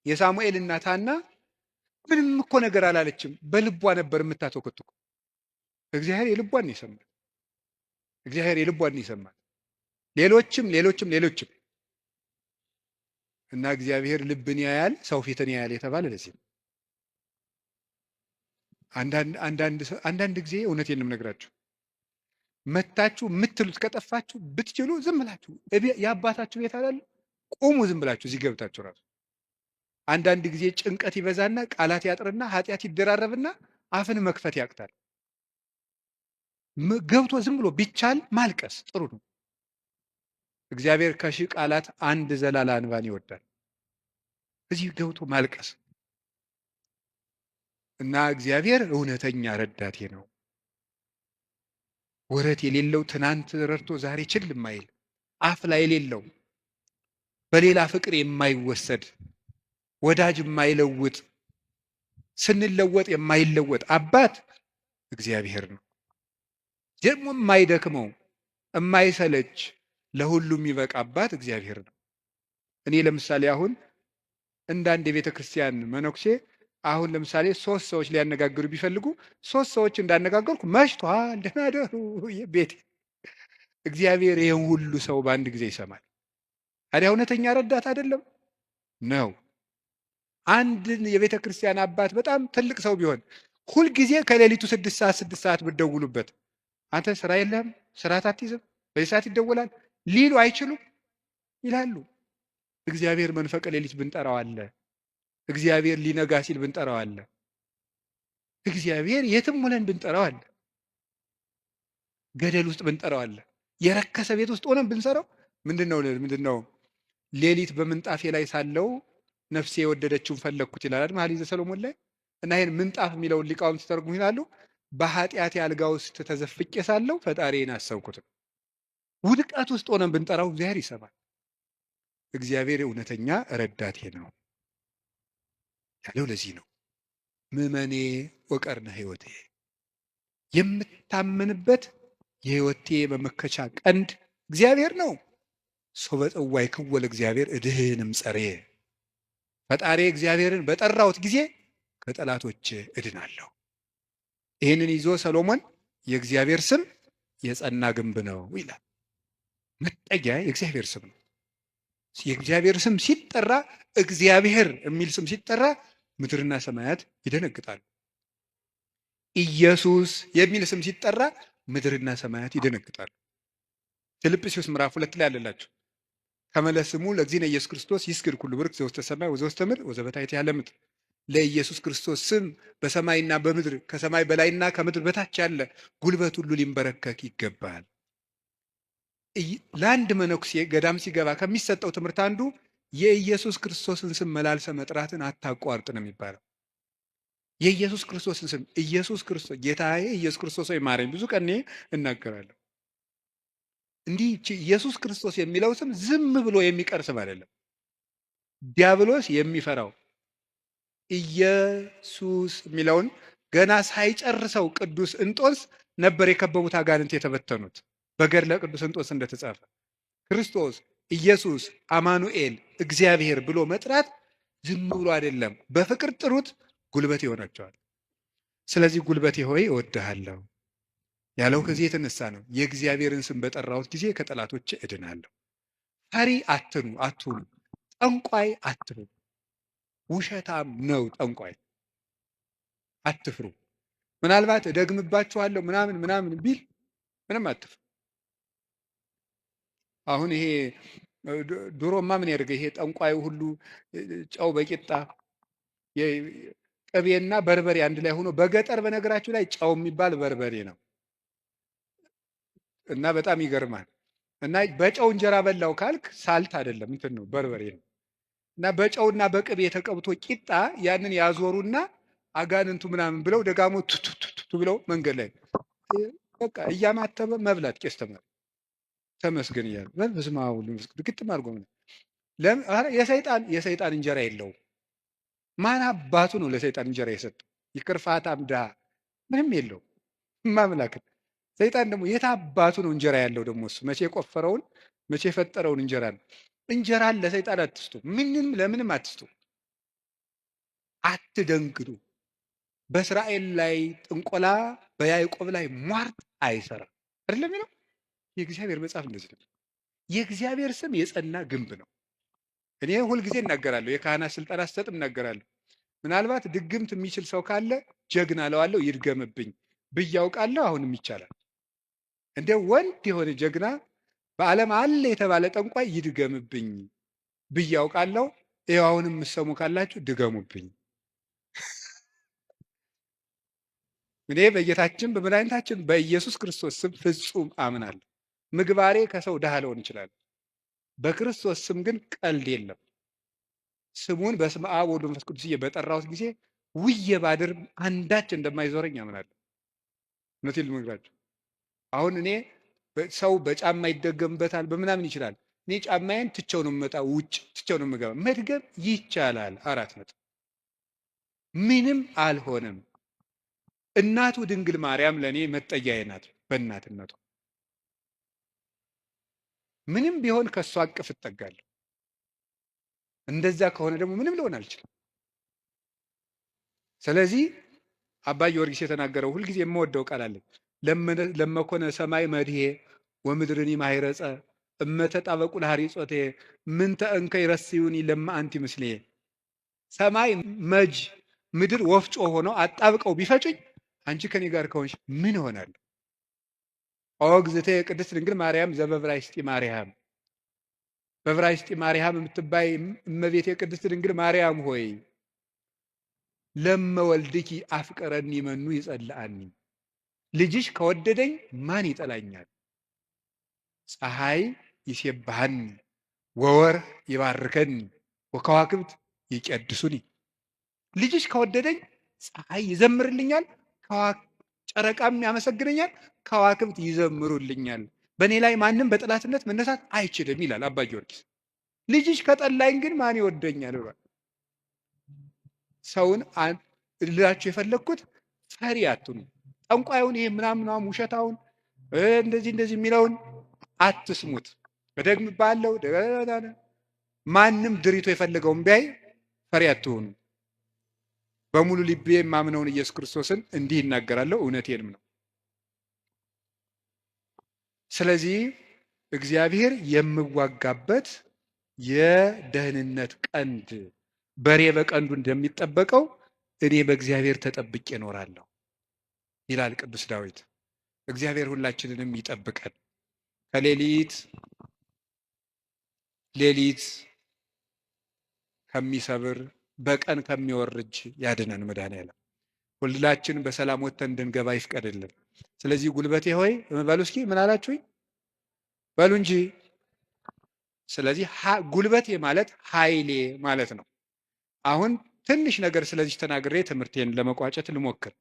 የሳሙኤል እናት ሐና ምንም እኮ ነገር አላለችም። በልቧ ነበር የምታተኮትኩ። እግዚአብሔር የልቧን ይሰማል። እግዚአብሔር የልቧን ይሰማል። ሌሎችም እና እግዚአብሔር ልብን ያያል፣ ሰው ፊትን ያያል የተባለ ለዚህ ነው። አንዳንድ ጊዜ እውነቴን ነው የምነግራችሁ፣ መታችሁ የምትሉት ከጠፋችሁ ብትችሉ ዝም ብላችሁ የአባታችሁ ቤት አላለ ቁሙ፣ ዝም ብላችሁ እዚህ ገብታችሁ ራሱ አንዳንድ ጊዜ ጭንቀት ይበዛና ቃላት ያጥርና ኃጢአት ይደራረብና አፍን መክፈት ያቅታል። ገብቶ ዝም ብሎ ቢቻል ማልቀስ ጥሩ ነው። እግዚአብሔር ከሺህ ቃላት አንድ ዘላላ እንባን ይወዳል። እዚህ ገብቶ ማልቀስ እና እግዚአብሔር እውነተኛ ረዳቴ ነው። ወረት የሌለው ትናንት ረድቶ ዛሬ ችል የማይል አፍ ላይ የሌለው በሌላ ፍቅር የማይወሰድ ወዳጅ የማይለውጥ ስንለወጥ የማይለወጥ አባት እግዚአብሔር ነው። ደግሞ የማይደክመው የማይሰለች ለሁሉም የሚበቃ አባት እግዚአብሔር ነው። እኔ ለምሳሌ አሁን እንዳንድ የቤተ ክርስቲያን መነኩሴ አሁን ለምሳሌ 3 ሰዎች ሊያነጋግሩ ቢፈልጉ 3 ሰዎች እንዳነጋገርኩ መሽቷል፣ ደህና ደሩ ቤት። እግዚአብሔር ይህን ሁሉ ሰው በአንድ ጊዜ ይሰማል። ታዲያ እውነተኛ ረዳት አይደለም ነው? አንድን የቤተ ክርስቲያን አባት በጣም ትልቅ ሰው ቢሆን ሁልጊዜ ከሌሊቱ 6 ሰዓት ብትደውሉበት አንተ ስራ የለህም፣ ስርዓት አትይዝም፣ በዚህ ሰዓት ይደወላል ሊሉ አይችሉም? ይላሉ። እግዚአብሔር መንፈቀ ሌሊት ብንጠራው አለ። እግዚአብሔር ሊነጋ ሲል ብንጠራው አለ። እግዚአብሔር የትም ሆነን ብንጠራው አለ። ገደል ውስጥ ብንጠራው አለ። የረከሰ ቤት ውስጥ ሆነን ብንሰራው ምንድነው ሌሊት በምንጣፌ ላይ ሳለው ነፍሴ የወደደችውን ፈለግኩት ይላል መኃልየ ሰሎሞን ላይ። እና ይሄን ምንጣፍ የሚለውን ሊቃውንት ሲተረጉሙ ይላሉ በኃጢአት አልጋ ውስጥ ተዘፍቄ ሳለው ፈጣሪዬን አሰብኩት። ውድቀት ውስጥ ሆነን ብንጠራው እግዚአብሔር ይሰማል። እግዚአብሔር እውነተኛ ረዳቴ ነው ያለው ለዚህ ነው። ምእመኔ ወቀርነ ሕይወቴ፣ የምታመንበት የሕይወቴ መመከቻ ቀንድ እግዚአብሔር ነው። ሰው በጽዋይ ክወለ እግዚአብሔር እድህንም ጸሬ፣ ፈጣሪ እግዚአብሔርን በጠራሁት ጊዜ ከጠላቶች እድናለሁ። ይህንን ይዞ ሰሎሞን የእግዚአብሔር ስም የጸና ግንብ ነው ይላል። መጠጊያ የእግዚአብሔር ስም ነው። የእግዚአብሔር ስም ሲጠራ፣ እግዚአብሔር የሚል ስም ሲጠራ ምድርና ሰማያት ይደነግጣሉ። ኢየሱስ የሚል ስም ሲጠራ ምድርና ሰማያት ይደነግጣሉ። ፊልጵስዩስ ምዕራፍ 2 ላይ አለላችሁ ከመለስሙ ለእግዚእነ ኢየሱስ ክርስቶስ ይስግድ ኩሉ ብርክ ዘውስተ ሰማይ ወዘውስተ ምድር ወዘበታሕት ያለ ምድር። ለኢየሱስ ክርስቶስ ስም በሰማይና በምድር ከሰማይ በላይና ከምድር በታች ያለ ጉልበት ሁሉ ሊንበረከክ ይገባል። ለአንድ መነኩሴ ገዳም ሲገባ ከሚሰጠው ትምህርት አንዱ የኢየሱስ ክርስቶስን ስም መላልሰ መጥራትን አታቋርጥ ነው የሚባለው። የኢየሱስ ክርስቶስን ስም ኢየሱስ ክርስቶስ ጌታዬ ኢየሱስ ክርስቶስ ሆይ ማረኝ ብዙ ቀን እናገራለሁ። እንዲህ ኢየሱስ ክርስቶስ የሚለው ስም ዝም ብሎ የሚቀር ስም አይደለም። ዲያብሎስ የሚፈራው ኢየሱስ የሚለውን ገና ሳይጨርሰው ቅዱስ እንጦንስ ነበር የከበቡት አጋንንት የተበተኑት። በገድለ ቅዱስ እንጦንስ እንደተጻፈ ክርስቶስ ኢየሱስ አማኑኤል እግዚአብሔር ብሎ መጥራት ዝም ብሎ አይደለም። በፍቅር ጥሩት፣ ጉልበት ይሆናቸዋል። ስለዚህ ጉልበቴ ሆይ እወድሃለሁ ያለው ከዚህ የተነሳ ነው። የእግዚአብሔርን ስም በጠራሁት ጊዜ ከጠላቶች እድናለሁ። ፈሪ አትሁኑ፣ ጠንቋይ አትሁኑ። ውሸታም ነው ጠንቋይ፣ አትፍሩ። ምናልባት እደግምባችኋለሁ ምናምን ቢል ምንም አትፍሩ። አሁን ይሄ ድሮማ ምን ያደርገ ይሄ ጠንቋዩ ሁሉ ጨው በቂጣ ቅቤና በርበሬ አንድ ላይ ሆኖ በገጠር በነገራችሁ ላይ ጨው የሚባል በርበሬ ነው እና በጣም ይገርማል። እና በጨው እንጀራ በላው ካልክ ሳልት አይደለም እንትን ነው በርበሬ ነው። እና በጨውና በቅቤ የተቀብቶ ቂጣ ያንን ያዞሩና አጋንንቱ ምናምን ብለው ደጋሞ ቱቱቱቱ ብለው መንገድ ላይ በቃ እያማተበ መብላት ቄስ ተማሪ ተመስገን እያሉ በስመ አብ ወወልድ ወመንፈስ ቅዱስ ግጥም አድርጎ የሰይጣን እንጀራ የለውም። ማን አባቱ ነው ለሰይጣን እንጀራ የሰጠው? ይቅርፋታም ድሃ ምንም የለውም። ማምላክ ሰይጣን ደግሞ የት አባቱ ነው እንጀራ ያለው? ደግሞ እሱ መቼ የቆፈረውን መቼ የፈጠረውን እንጀራ ነው። እንጀራን ለሰይጣን አትስጡ። ለምንም አትስጡ። አትደንግጡ። በእስራኤል ላይ ጥንቆላ በያዕቆብ ላይ ሟርት አይሰራም አይደለም የሚለው የእግዚአብሔር መጽሐፍ እንደዚህ ነው። የእግዚአብሔር ስም የጸና ግንብ ነው። እኔ ሁልጊዜ እናገራለሁ። የካህናት ስልጠና ስሰጥም እናገራለሁ። ምናልባት ድግምት የሚችል ሰው ካለ ጀግና እለዋለሁ፣ ይድገምብኝ ብዬ አውቃለሁ። አሁንም ይቻላል። እንደ ወንድ የሆነ ጀግና በዓለም አለ የተባለ ጠንቋይ ይድገምብኝ ብዬ አውቃለሁ። ይኸው አሁንም የምትሰሙ ካላችሁ ድገሙብኝ። እኔ በጌታችን በመድኃኒታችን በኢየሱስ ክርስቶስ ስም ፍጹም አምናለሁ። ምግባሬ ከሰው ድሃ ልሆን ይችላል። በክርስቶስ ስም ግን ቀልድ የለም። ስሙን በስመ አብ ወወልድ ወመንፈስ ቅዱስ በጠራሁት ጊዜ ውዬ ባድር አንዳች እንደማይዞረኝ አምናለሁ። እውነቴን ልነግራችሁ። አሁን እኔ ሰው በጫማ ይደገምበታል በምናምን ይችላል። እኔ ጫማዬን ትቼው ነው የምመጣው፣ ውጭ ትቼው ነው የምገባ። መድገም ይቻላል። 4 ነጥብ። ምንም አልሆነም። እናቱ ድንግል ማርያም ለእኔ መጠጊያዬ ናት። በእናትነቷ ምንም ቢሆን ከእሷ አቅፍ እጠጋለሁ። እንደዛ ከሆነ ደግሞ ምንም ልሆን አልችልም። ስለዚህ አባ ጊዮርጊስ የተናገረው ሁልጊዜ የምወደው ቃል አለ። ለመኮነ ሰማይ መድሄ ወምድርኒ ማይረጸ እመተጣበቁ ለሐሪጾቴ ምንተ እንከ ይረስዩኒ ለማ አንቲ ምስሌ። ሰማይ መጅ ምድር ወፍጮ ሆነው አጣብቀው ቢፈጩኝ አንቺ ከኔ ጋር ከሆንሽ ምን እሆናለሁ? ኦ እግዝእቴ ቅድስት ድንግል ማርያም ዘበዕብራይስጢ ማርያም፣ በዕብራይስጢ ማርያም የምትባይ እመቤቴ ቅድስት ድንግል ማርያም ሆይ ለመወልድኪ አፍቀረኒ መኑ ይጸልአኒ፣ ልጅሽ ከወደደኝ ማን ይጠላኛል? ፀሐይ ይሴብሐኒ ወወርኅ ይባርከኒ ወከዋክብት ይቀድሱኒ። ልጅሽ ከወደደኝ ፀሐይ ይዘምርልኛል፣ ጨረቃም ያመሰግነኛል፣ ከዋክብት ይዘምሩልኛል። በእኔ ላይ ማንም በጠላትነት መነሳት አይችልም ይላል አባ ጊዮርጊስ። ልጅሽ ከጠላኝ ግን ማን ይወደኛል ብሏል። ሰውን ልላችሁ የፈለግኩት ፈሪ አትኑ። ጠንቋዩን ይሄ ምናምን ውሸታውን እንደዚህ የሚለውን አትስሙት። በደግም ባለው ማንም ድሪቶ የፈለገውን ቢያይ ፈሪ አትሆኑ። በሙሉ ልቤ የማምነውን ኢየሱስ ክርስቶስን እንዲህ ይናገራለሁ፣ እውነቴንም ነው። ስለዚህ እግዚአብሔር የምዋጋበት የደህንነት ቀንድ በሬ በቀንዱ እንደሚጠበቀው እኔ በእግዚአብሔር ተጠብቄ እኖራለሁ ይላል ቅዱስ ዳዊት። እግዚአብሔር ሁላችንንም ይጠብቀን፣ ከሌሊት ከሚሰብር በቀን ከሚወርጅ ያድነን መድኃኔዓለም። ሁላችን በሰላም ወጥተን እንድንገባ ይፍቀድልን። ስለዚህ ጉልበቴ ሆይ በሉ እስኪ ምን አላችሁኝ? በሉ እንጂ። ስለዚህ ጉልበቴ ማለት ኃይሌ ማለት ነው። አሁን ትንሽ ነገር ስለዚህ ተናግሬ ትምህርቴን ለመቋጨት ልሞክር።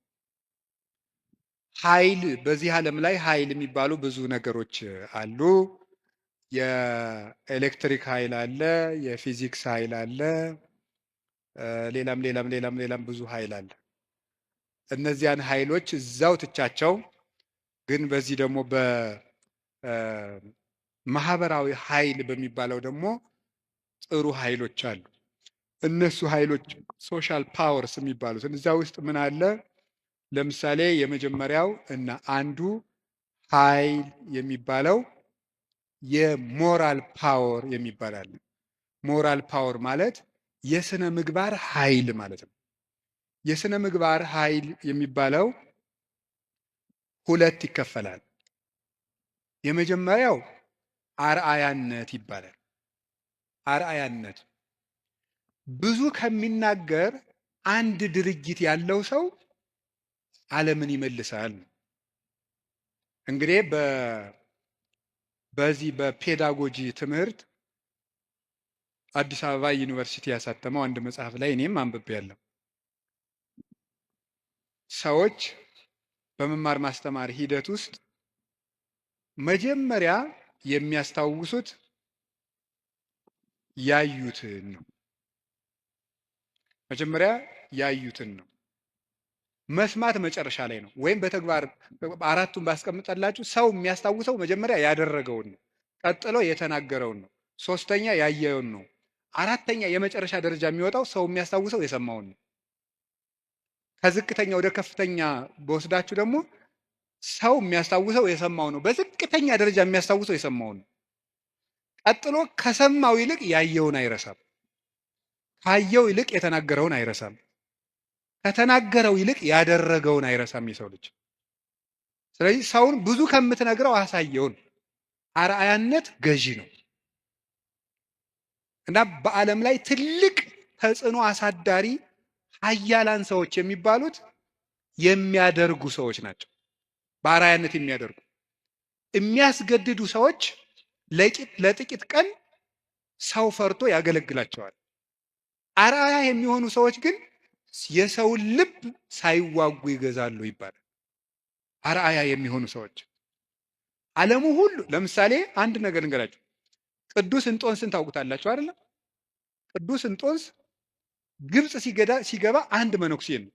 ኃይል፣ በዚህ ዓለም ላይ ኃይል የሚባሉ ብዙ ነገሮች አሉ። የኤሌክትሪክ ኃይል አለ፣ የፊዚክስ ኃይል አለ፣ ሌላም ብዙ ኃይል አለ። እነዚያን ኃይሎች እዛው ትቻቸው ግን በዚህ ደግሞ በማህበራዊ ኃይል በሚባለው ደግሞ ጥሩ ኃይሎች አሉ። እነሱ ኃይሎች ሶሻል ፓወርስ የሚባሉት እዛ ውስጥ ምን አለ? ለምሳሌ የመጀመሪያው እና አንዱ ኃይል የሚባለው የሞራል ፓወር የሚባል አለ። ሞራል ፓወር ማለት የስነ ምግባር ኃይል ማለት ነው። የስነ ምግባር ኃይል የሚባለው ሁለት ይከፈላል። የመጀመሪያው አርአያነት ይባላል። አርአያነት ብዙ ከሚናገር አንድ ድርጊት ያለው ሰው ዓለምን ይመልሳል። እንግዲህ በዚህ በፔዳጎጂ ትምህርት አዲስ አበባ ዩኒቨርሲቲ ያሳተመው አንድ መጽሐፍ ላይ እኔም አንብቤያለሁ። ሰዎች በመማር ማስተማር ሂደት ውስጥ መጀመሪያ የሚያስታውሱት ያዩትን ነው። መጀመሪያ ያዩትን ነው። መስማት መጨረሻ ላይ ነው። ወይም በተግባር አራቱን ባስቀምጠላችሁ ሰው የሚያስታውሰው መጀመሪያ ያደረገውን ነው። ቀጥሎ የተናገረውን ነው። ሶስተኛ ያየውን ነው። አራተኛ የመጨረሻ ደረጃ የሚወጣው ሰው የሚያስታውሰው የሰማውን ነው። ከዝቅተኛ ወደ ከፍተኛ በወስዳችሁ ደግሞ ሰው የሚያስታውሰው የሰማው ነው። በዝቅተኛ ደረጃ የሚያስታውሰው የሰማውን ነው። ቀጥሎ ከሰማው ይልቅ ያየውን አይረሳም። ካየው ይልቅ የተናገረውን አይረሳም። ከተናገረው ይልቅ ያደረገውን አይረሳም የሰው ልጅ። ስለዚህ ሰውን ብዙ ከምትነግረው አሳየውን። አርአያነት ገዢ ነው እና በዓለም ላይ ትልቅ ተጽዕኖ አሳዳሪ ኃያላን ሰዎች የሚባሉት የሚያደርጉ ሰዎች ናቸው። በአርአያነት የሚያደርጉ የሚያስገድዱ ሰዎች ለጥቂት ቀን ሰው ፈርቶ ያገለግላቸዋል። አርአያ የሚሆኑ ሰዎች ግን የሰውን ልብ ሳይዋጉ ይገዛሉ ይባላል። አርአያ የሚሆኑ ሰዎች ዓለሙ ሁሉ ለምሳሌ አንድ ነገር እንገራችሁ። ቅዱስ እንጦንስን ታውቁታላችሁ አይደለም? ቅዱስ እንጦንስ ግብፅ ሲገባ አንድ መነኩሴ ነው።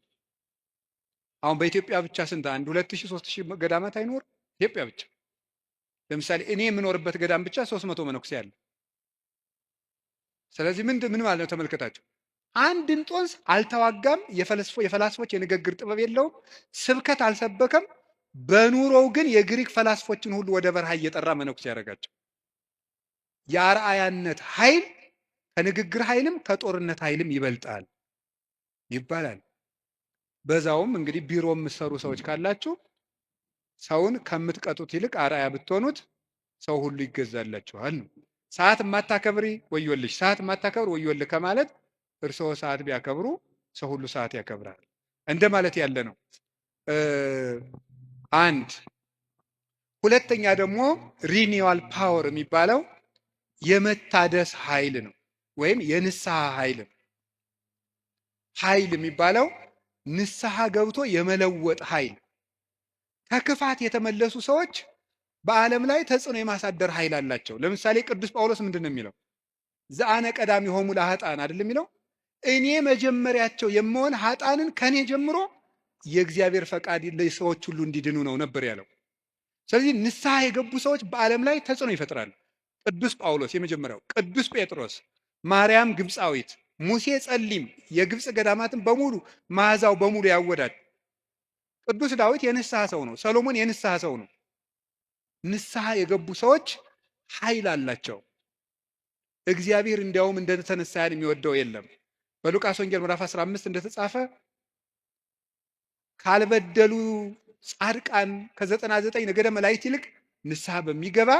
አሁን በኢትዮጵያ ብቻ ስንት 1,000 3,000 ገዳማት አይኖር ኢትዮጵያ ብቻ። ለምሳሌ እኔ የምኖርበት ገዳም ብቻ 300 መነኩሴ አለ። ስለዚህ ምን ማለት ነው? ተመልከታቸው። አንድ እንጦንስ አልተዋጋም። የፈላስፎች የንግግር ጥበብ የለውም። ስብከት አልሰበከም። በኑሮው ግን የግሪክ ፈላስፎችን ሁሉ ወደ በረሃ እየጠራ መነኩሴ ያደረጋቸው። የአርአያነት ኃይል ከንግግር ኃይልም ከጦርነት ኃይልም ይበልጣል ይባላል። በዛውም እንግዲህ ቢሮ የምትሰሩ ሰዎች ካላችሁ ሰውን ከምትቀጡት ይልቅ አርአያ ብትሆኑት ሰው ሁሉ ይገዛላችኋል ነው። ሰዓት የማታከብሪ ወዮልሽ፣ ሰዓት የማታከብር ወዮልህ ከማለት እርስዎ ሰዓት ቢያከብሩ ሰው ሁሉ ሰዓት ያከብራል እንደ ማለት ያለ ነው። አንድ ሁለተኛ ደግሞ ሪኒዋል ፓወር የሚባለው የመታደስ ኃይል ነው፣ ወይም የንስሐ ኃይል ነው። ኃይል የሚባለው ንስሐ ገብቶ የመለወጥ ኃይል። ከክፋት የተመለሱ ሰዎች በዓለም ላይ ተጽዕኖ የማሳደር ኃይል አላቸው። ለምሳሌ ቅዱስ ጳውሎስ ምንድን ነው የሚለው? ዘአነ ቀዳሚሆሙ ለኃጥአን አይደለም የሚለው? እኔ መጀመሪያቸው የምሆን ኃጥአንን ከኔ ጀምሮ የእግዚአብሔር ፈቃድ ለሰዎች ሁሉ እንዲድኑ ነው ነበር ያለው። ስለዚህ ንስሐ የገቡ ሰዎች በዓለም ላይ ተጽዕኖ ይፈጥራሉ። ቅዱስ ጳውሎስ የመጀመሪያው፣ ቅዱስ ጴጥሮስ፣ ማርያም ግብፃዊት፣ ሙሴ ጸሊም የግብፅ ገዳማትን በሙሉ መዓዛው በሙሉ ያወዳል። ቅዱስ ዳዊት የንስሐ ሰው ነው። ሰሎሞን የንስሐ ሰው ነው። ንስሐ የገቡ ሰዎች ኃይል አላቸው። እግዚአብሔር እንዲያውም እንደተነሳ ያህል የሚወደው የለም። በሉቃስ ወንጌል ምዕራፍ 15 እንደተጻፈ ካልበደሉ ጻድቃን ከ99 ነገደ መላእክት ይልቅ ንስሐ በሚገባ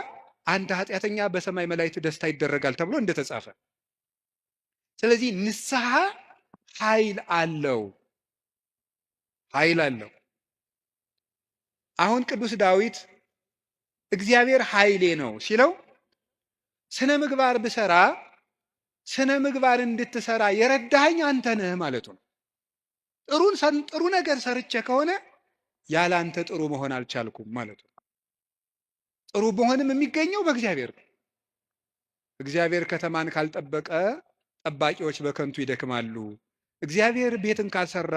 አንድ ኃጢአተኛ በሰማይ መላእክት ደስታ ይደረጋል ተብሎ እንደተጻፈ። ስለዚህ ንስሐ ኃይል አለው፣ ኃይል አለው። አሁን ቅዱስ ዳዊት እግዚአብሔር ኃይሌ ነው ሲለው ስነ ምግባር ብሰራ ስነ ምግባር እንድትሰራ የረዳኸኝ አንተ ነህ ማለቱ ነው። ጥሩ ነገር ሰርቼ ከሆነ ያለ አንተ ጥሩ መሆን አልቻልኩም ማለቱ ነው። ጥሩ መሆንም የሚገኘው በእግዚአብሔር ነው። እግዚአብሔር ከተማን ካልጠበቀ ጠባቂዎች በከንቱ ይደክማሉ፣ እግዚአብሔር ቤትን ካልሰራ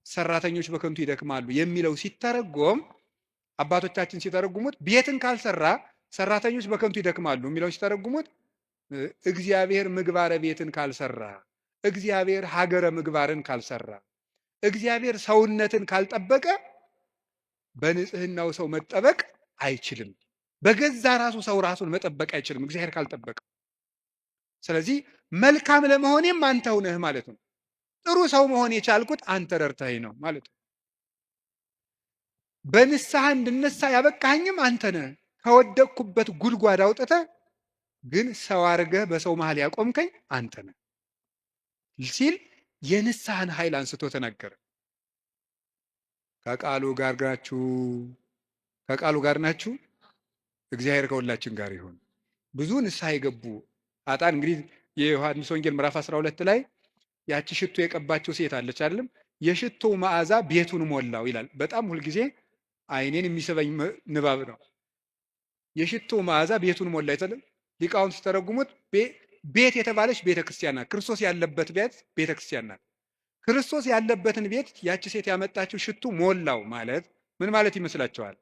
ሰራተኞች በከንቱ ይደክማሉ የሚለው ሲተረጎም አባቶቻችን ሲተረጉሙት ቤትን ካልሰራ ሰራተኞች በከንቱ ይደክማሉ የሚለው ሲተረጉሙት እግዚአብሔር ምግባረ ቤትን ካልሰራ፣ እግዚአብሔር ሀገረ ምግባርን ካልሰራ፣ እግዚአብሔር ሰውነትን ካልጠበቀ በንጽህናው ሰው መጠበቅ አይችልም። በገዛ ራሱ ሰው ራሱን መጠበቅ አይችልም እግዚአብሔር ካልጠበቀ። ስለዚህ መልካም ለመሆኔም አንተው ነህ ማለት ነው። ጥሩ ሰው መሆን የቻልኩት አንተ ረድተኸኝ ነው ማለት ነው። በንስሐ እንድነሳ ያበቃኸኝም አንተ ነህ። ከወደቅኩበት ጉድጓድ አውጥተህ ግን ሰው አድርገህ በሰው መሃል ያቆምከኝ አንተ ነህ ሲል የንስሐን ኃይል አንስቶ ተናገረ። ከቃሉ ጋር ናችሁ? ከቃሉ ጋር ናችሁ? እግዚአብሔር ከሁላችን ጋር ይሁን። ብዙ ንስሐ የገቡ ኃጥአን እንግዲህ የዮሐንስ ወንጌል ምዕራፍ 12 ላይ ያቺ ሽቶ የቀባቸው ሴት አለች አይደለም? የሽቶ መዓዛ ቤቱን ሞላው ይላል። በጣም ሁልጊዜ ዓይኔን የሚስበኝ ንባብ ነው። የሽቶ መዓዛ ቤቱን ሞላ አይደለም? ሊቃውንት ሲተረጉሙት ቤት የተባለች ቤተ ክርስቲያን ናት። ክርስቶስ ያለበት ቤት ቤተ ክርስቲያን ናት። ክርስቶስ ያለበትን ቤት ያቺ ሴት ያመጣችው ሽቱ ሞላው ማለት ምን ማለት ይመስላችኋል?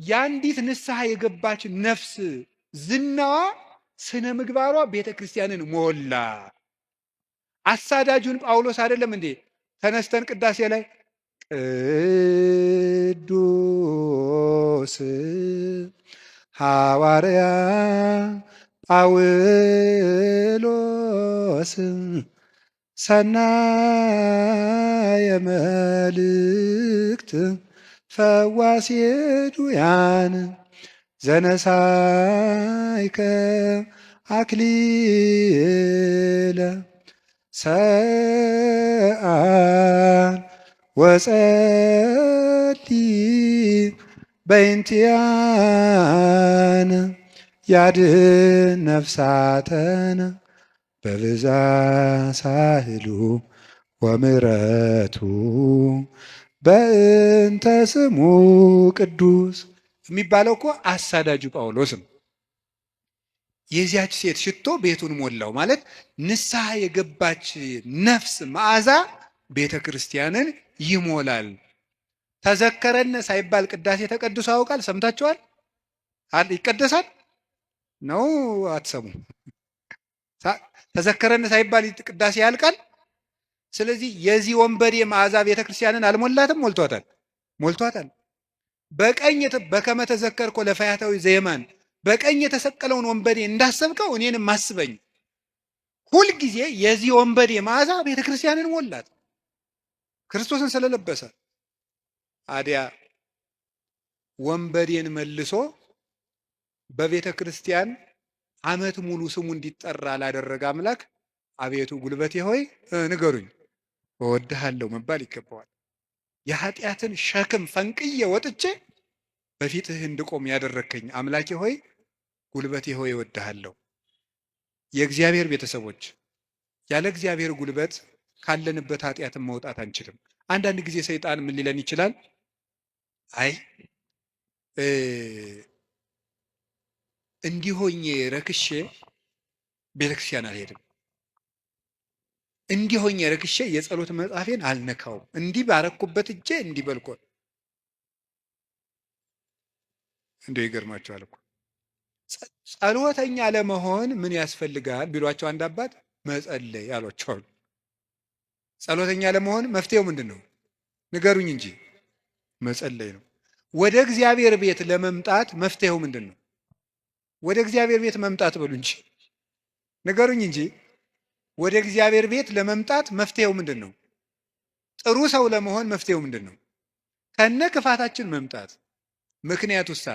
የአንዲት ንስሐ የገባች ነፍስ ዝናዋ፣ ስነ ምግባሯ ቤተ ክርስቲያንን ሞላ። አሳዳጁን ጳውሎስ አይደለም እንዴ ተነስተን ቅዳሴ ላይ ቅዱስ ሐዋርያ ጳውሎስ ሰናየ መልእክት ፈዋሴ ዱያን ዘነሳይከ አክሊለ ሰአል ወጸሊ በእንቲአነ ያድኅን ነፍሳተነ በብዛ ሳህሉ ወምሕረቱ በእንተ ስሙ ቅዱስ የሚባለው እኮ አሳዳጁ ጳውሎስ ነው። የዚያች ሴት ሽቶ ቤቱን ሞላው ማለት ንስሐ የገባች ነፍስ መዓዛ ቤተ ክርስቲያንን ይሞላል። ተዘከረነ ሳይባል ቅዳሴ ተቀድሶ ያውቃል? ሰምታችኋል? ይቀደሳል ነው አትሰሙ? ተዘከረነ ሳይባል ቅዳሴ ያልቃል? ስለዚህ የዚህ ወንበዴ መዓዛ ቤተክርስቲያንን አልሞላትም? ሞልቷታል፣ ሞልቷታል። በቀኝ በከመ ተዘከርኮ ለፈያታዊ ዘየማን በቀኝ የተሰቀለውን ወንበዴ እንዳሰብከው እኔንም አስበኝ። ሁልጊዜ የዚህ ወንበዴ መዓዛ ቤተክርስቲያንን ሞላት፣ ክርስቶስን ስለለበሰ። አዲያ ወንበዴን መልሶ በቤተ ክርስቲያን ዓመት ሙሉ ስሙ እንዲጠራ ላደረገ አምላክ አቤቱ ጉልበቴ ሆይ ንገሩኝ እወድሃለሁ መባል ይገባዋል። የኃጢአትን ሸክም ፈንቅዬ ወጥቼ በፊትህ እንድቆም ያደረከኝ አምላኬ ሆይ ጉልበቴ ሆይ እወድሃለሁ። የእግዚአብሔር ቤተሰቦች ያለ እግዚአብሔር ጉልበት ካለንበት ኃጢአትን መውጣት አንችልም። አንዳንድ ጊዜ ሰይጣን ምን ሊለን ይችላል? አይ እንዲሆኜ ረክሼ ቤተክርስቲያን አልሄድም፣ እንዲሆኜ ረክሼ የጸሎት መጽሐፌን አልነካውም፣ እንዲህ ባረኩበት እጄ እንዲህ በልኮ እንደ ይገርማቸዋል እኮ ጸሎተኛ ለመሆን ምን ያስፈልጋል ቢሏቸው አንድ አባት መጸለይ አሏቸዋል። ጸሎተኛ ለመሆን መፍትሄው ምንድን ነው? ንገሩኝ እንጂ መጸለይ ነው። ወደ እግዚአብሔር ቤት ለመምጣት መፍትሄው ምንድን ነው? ወደ እግዚአብሔር ቤት መምጣት በሉ እንጂ ንገሩኝ እንጂ ወደ እግዚአብሔር ቤት ለመምጣት መፍትሄው ምንድን ነው? ጥሩ ሰው ለመሆን መፍትሄው ምንድን ነው? ከነ ክፋታችን መምጣት። ምክንያቱሳ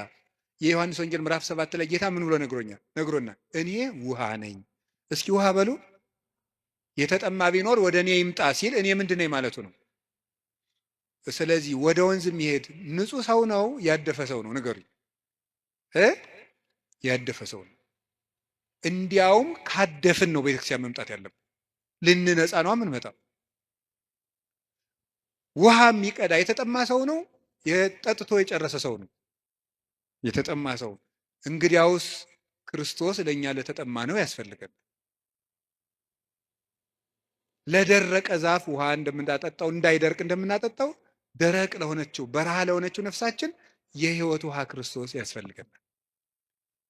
የዮሐንስ ወንጌል ምዕራፍ 7 ላይ ጌታ ምን ብሎ ነግሮናል? እኔ ውሃ ነኝ። እስኪ ውሃ በሉ። የተጠማ ቢኖር ወደ እኔ ይምጣ ሲል እኔ ምንድን ነኝ ማለቱ ነው። ስለዚህ ወደ ወንዝ የሚሄድ ንጹህ ሰው ነው ያደፈ ሰው ነው? ንገሩኝ። ያደፈ ሰው ነው። እንዲያውም ካደፍን ነው ቤተክርስቲያን መምጣት ያለብን። ልንነጻ ነው የምንመጣው። ውሃ የሚቀዳ የተጠማ ሰው ነው? የጠጥቶ የጨረሰ ሰው ነው? የተጠማ ሰው። እንግዲያውስ ክርስቶስ ለእኛ ለተጠማ ነው ያስፈልገን። ለደረቀ ዛፍ ውሃ እንደምናጠጣው እንዳይደርቅ እንደምናጠጣው ደረቅ ለሆነችው በረሃ ለሆነችው ነፍሳችን የሕይወት ውሃ ክርስቶስ ያስፈልገናል።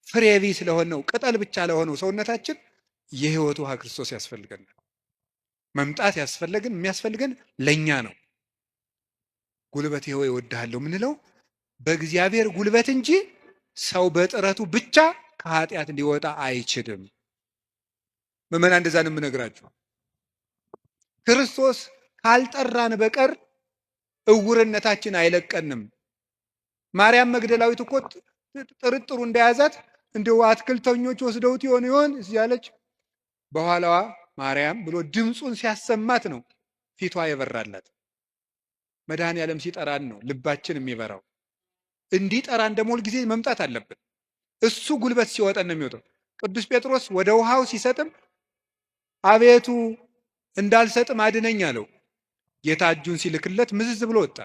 ፍሬ ቢስ ለሆነው ቅጠል ብቻ ለሆነው ሰውነታችን የሕይወት ውሃ ክርስቶስ ያስፈልገናል። መምጣት የሚያስፈልገን ለእኛ ነው። ጉልበቴ ሆይ እወድሃለሁ የምንለው በእግዚአብሔር ጉልበት እንጂ ሰው በጥረቱ ብቻ ከኃጢአት ሊወጣ አይችልም። ምዕመናን እንደዛ ነው የምነግራችሁ። ክርስቶስ ካልጠራን በቀር እውርነታችን አይለቀንም። ማርያም መግደላዊት እኮ ጥርጥሩ እንደያዛት እንደው አትክልተኞች ወስደውት ይሆን እያለች በኋላዋ ማርያም ብሎ ድምፁን ሲያሰማት ነው ፊቷ የበራላት። መድኃኔዓለም ሲጠራን ነው ልባችን የሚበራው። እንዲጠራን ደግሞ ሁልጊዜ መምጣት አለብን። እሱ ጉልበት ሲወጠን ነው የሚወጣው። ቅዱስ ጴጥሮስ ወደ ውሃው ሲሰጥም አቤቱ እንዳልሰጥም አድነኝ አለው። ጌታ እጁን ሲልክለት ምዝዝ ብሎ ወጣ።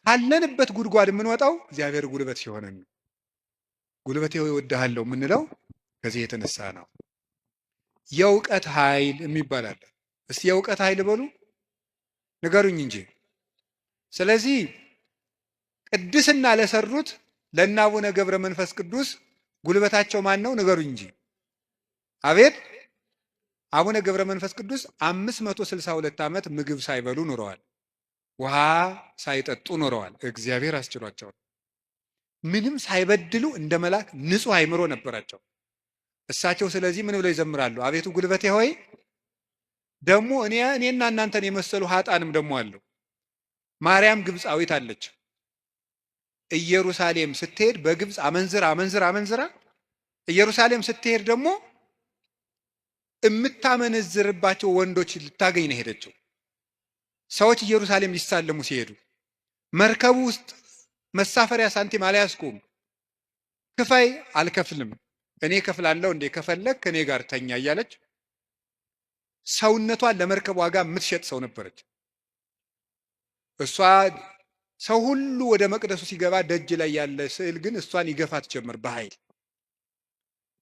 ካለንበት ጉድጓድ የምንወጣው እግዚአብሔር ጉልበት ሲሆነን ነው። ጉልበቴ ሆይ እወድሃለሁ የምንለው ከዚህ የተነሳ ነው። የእውቀት ኃይል የሚባል አለ። እስቲ የእውቀት ኃይል በሉ ንገሩኝ እንጂ። ስለዚህ ቅድስና ለሰሩት ለእነ አቡነ ገብረ መንፈስ ቅዱስ ጉልበታቸው ማን ነው? ንገሩኝ እንጂ። አቤት አቡነ ገብረ መንፈስ ቅዱስ 562 ዓመት ምግብ ሳይበሉ ኑረዋል። ውሃ ሳይጠጡ ኑረዋል። እግዚአብሔር አስችሏቸዋል። ምንም ሳይበድሉ እንደ መልአክ ንጹሕ አእምሮ ነበራቸው እሳቸው። ስለዚህ ምን ብለው ይዘምራሉ? አቤቱ ጉልበቴ ሆይ። ደግሞ እኔና እናንተን የመሰሉ ሀጣንም ደግሞ አለው። ማርያም ግብፃዊት አለች። ኢየሩሳሌም ስትሄድ በግብፅ አመንዝራ ኢየሩሳሌም ስትሄድ ደግሞ የምታመነዝርባቸው ወንዶች ልታገኝ ነው ሄደችው። ሰዎች ኢየሩሳሌም ሊሳለሙ ሲሄዱ መርከቡ ውስጥ መሳፈሪያ ሳንቲም አልያዝኩም፣ ክፈይ፣ አልከፍልም፣ እኔ ከፍላለሁ እንዴ፣ ከፈለግ ከኔ ጋር ተኛ እያለች ሰውነቷን ለመርከብ ዋጋ የምትሸጥ ሰው ነበረች። እሷ ሰው ሁሉ ወደ መቅደሱ ሲገባ ደጅ ላይ ያለ ስዕል ግን እሷን ይገፋት ጀመር በኃይል።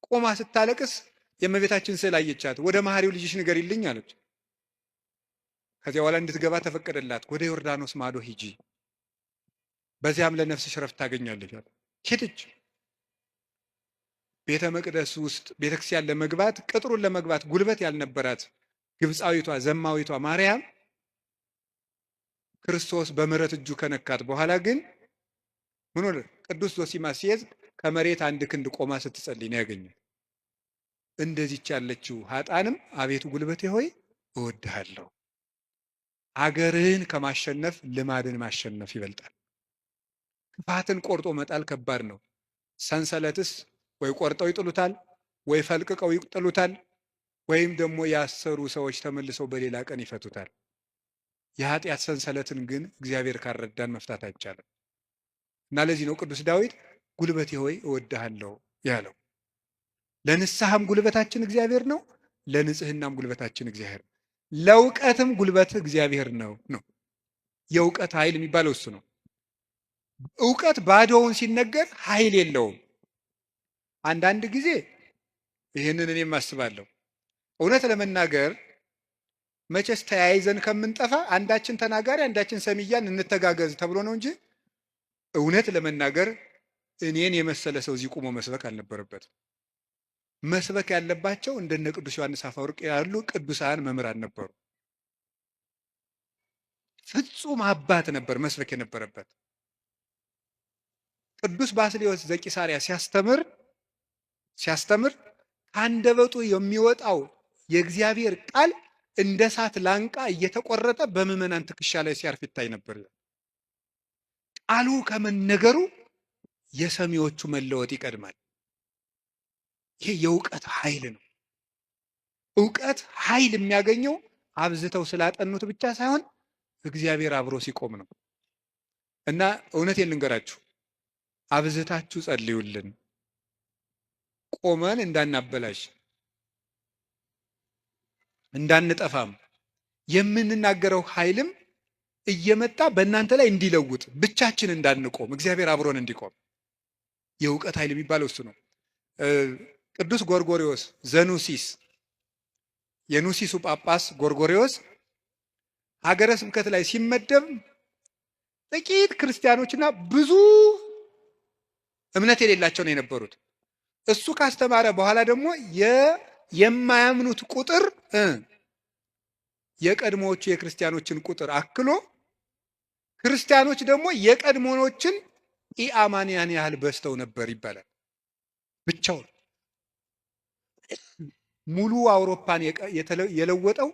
ቆማ ስታለቅስ የእመቤታችን ስዕል አየቻት። ወደ መሐሪው ልጅሽ ንገሪልኝ አለች። ከዚያ በኋላ እንድትገባ ተፈቀደላት። ወደ ዮርዳኖስ ማዶ ሂጂ፣ በዚያም ለነፍስሽ ረፍት ታገኛለች። ሄደች። ቤተ መቅደስ ውስጥ ቤተክርስቲያን ለመግባት ቅጥሩን ለመግባት ጉልበት ያልነበራት ግብፃዊቷ ዘማዊቷ ማርያም ክርስቶስ በምሕረት እጁ ከነካት በኋላ ግን ምን ሆነ? ቅዱስ ዞሲማስ ሲይዝ ከመሬት አንድ ክንድ ቆማ ስትጸልይ ነው ያገኘው። እንደዚች ያለችው ሀጣንም አቤቱ ጉልበቴ ሆይ እወድሃለሁ። አገርህን ከማሸነፍ ልማድን ማሸነፍ ይበልጣል። ክፋትን ቆርጦ መጣል ከባድ ነው። ሰንሰለትስ ወይ ቆርጠው ይጥሉታል፣ ወይ ፈልቅቀው ይጥሉታል፣ ወይም ደግሞ ያሰሩ ሰዎች ተመልሰው በሌላ ቀን ይፈቱታል። የኃጢአት ሰንሰለትን ግን እግዚአብሔር ካረዳን መፍታት አይቻልም። እና ለዚህ ነው ቅዱስ ዳዊት ጉልበቴ ሆይ እወድሃለሁ ያለው። ለንስሐም ጉልበታችን እግዚአብሔር ነው፣ ለንጽህናም ጉልበታችን እግዚአብሔር ነው፣ ለእውቀትም ጉልበት እግዚአብሔር ነው። የእውቀት ኃይል የሚባለው እሱ ነው። እውቀት ባዶውን ሲነገር ኃይል የለውም። አንዳንድ ጊዜ ይህንን እኔም አስባለሁ። እውነት ለመናገር መቼስ ተያይዘን ከምንጠፋ አንዳችን ተናጋሪ አንዳችን ሰሚያን እንተጋገዝ ተብሎ ነው እንጂ እውነት ለመናገር እኔን የመሰለ ሰው እዚህ ቁሞ መስበክ አልነበረበትም። መስበክ ያለባቸው እንደነ ቅዱስ ዮሐንስ አፈወርቅ ያሉ ቅዱሳን መምህራን ነበሩ። ፍጹም አባት ነበር መስበክ የነበረበት። ቅዱስ ባስልዮስ ዘቂሳርያ ሲያስተምር ከአንደበቱ የሚወጣው የእግዚአብሔር ቃል እንደ እሳት ላንቃ እየተቆረጠ በምዕመናን ትከሻ ላይ ሲያርፍ ይታይ ነበር። ቃሉ ከመነገሩ የሰሚዎቹ መለወጥ ይቀድማል። ይሄ የእውቀት ኃይል ነው። እውቀት ኃይል የሚያገኘው አብዝተው ስላጠኑት ብቻ ሳይሆን እግዚአብሔር አብሮ ሲቆም ነው። እና እውነቴን ልንገራችሁ፣ አብዝታችሁ ጸልዩልን፣ ቆመን እንዳናበላሽ እንዳንጠፋም፣ የምንናገረው ኃይልም እየመጣ በእናንተ ላይ እንዲለውጥ ብቻችን እንዳንቆም እግዚአብሔር አብሮን እንዲቆም የእውቀት ኃይል የሚባለው እሱ ነው። ቅዱስ ጎርጎሪዎስ ዘኑሲስ የኑሲሱ ጳጳስ ጎርጎሪዎስ ሀገረ ስብከት ላይ ሲመደብ ጥቂት ክርስቲያኖችና ብዙ እምነት የሌላቸው ነው የነበሩት። እሱ ካስተማረ በኋላ ደግሞ የማያምኑት ቁጥር የቀድሞዎቹ የክርስቲያኖችን ቁጥር አክሎ ክርስቲያኖች ደግሞ የቀድሞዎችን ኢአማንያን ያህል በዝተው ነበር ይባላል። ብቻውን ሙሉ አውሮፓን የለወጠው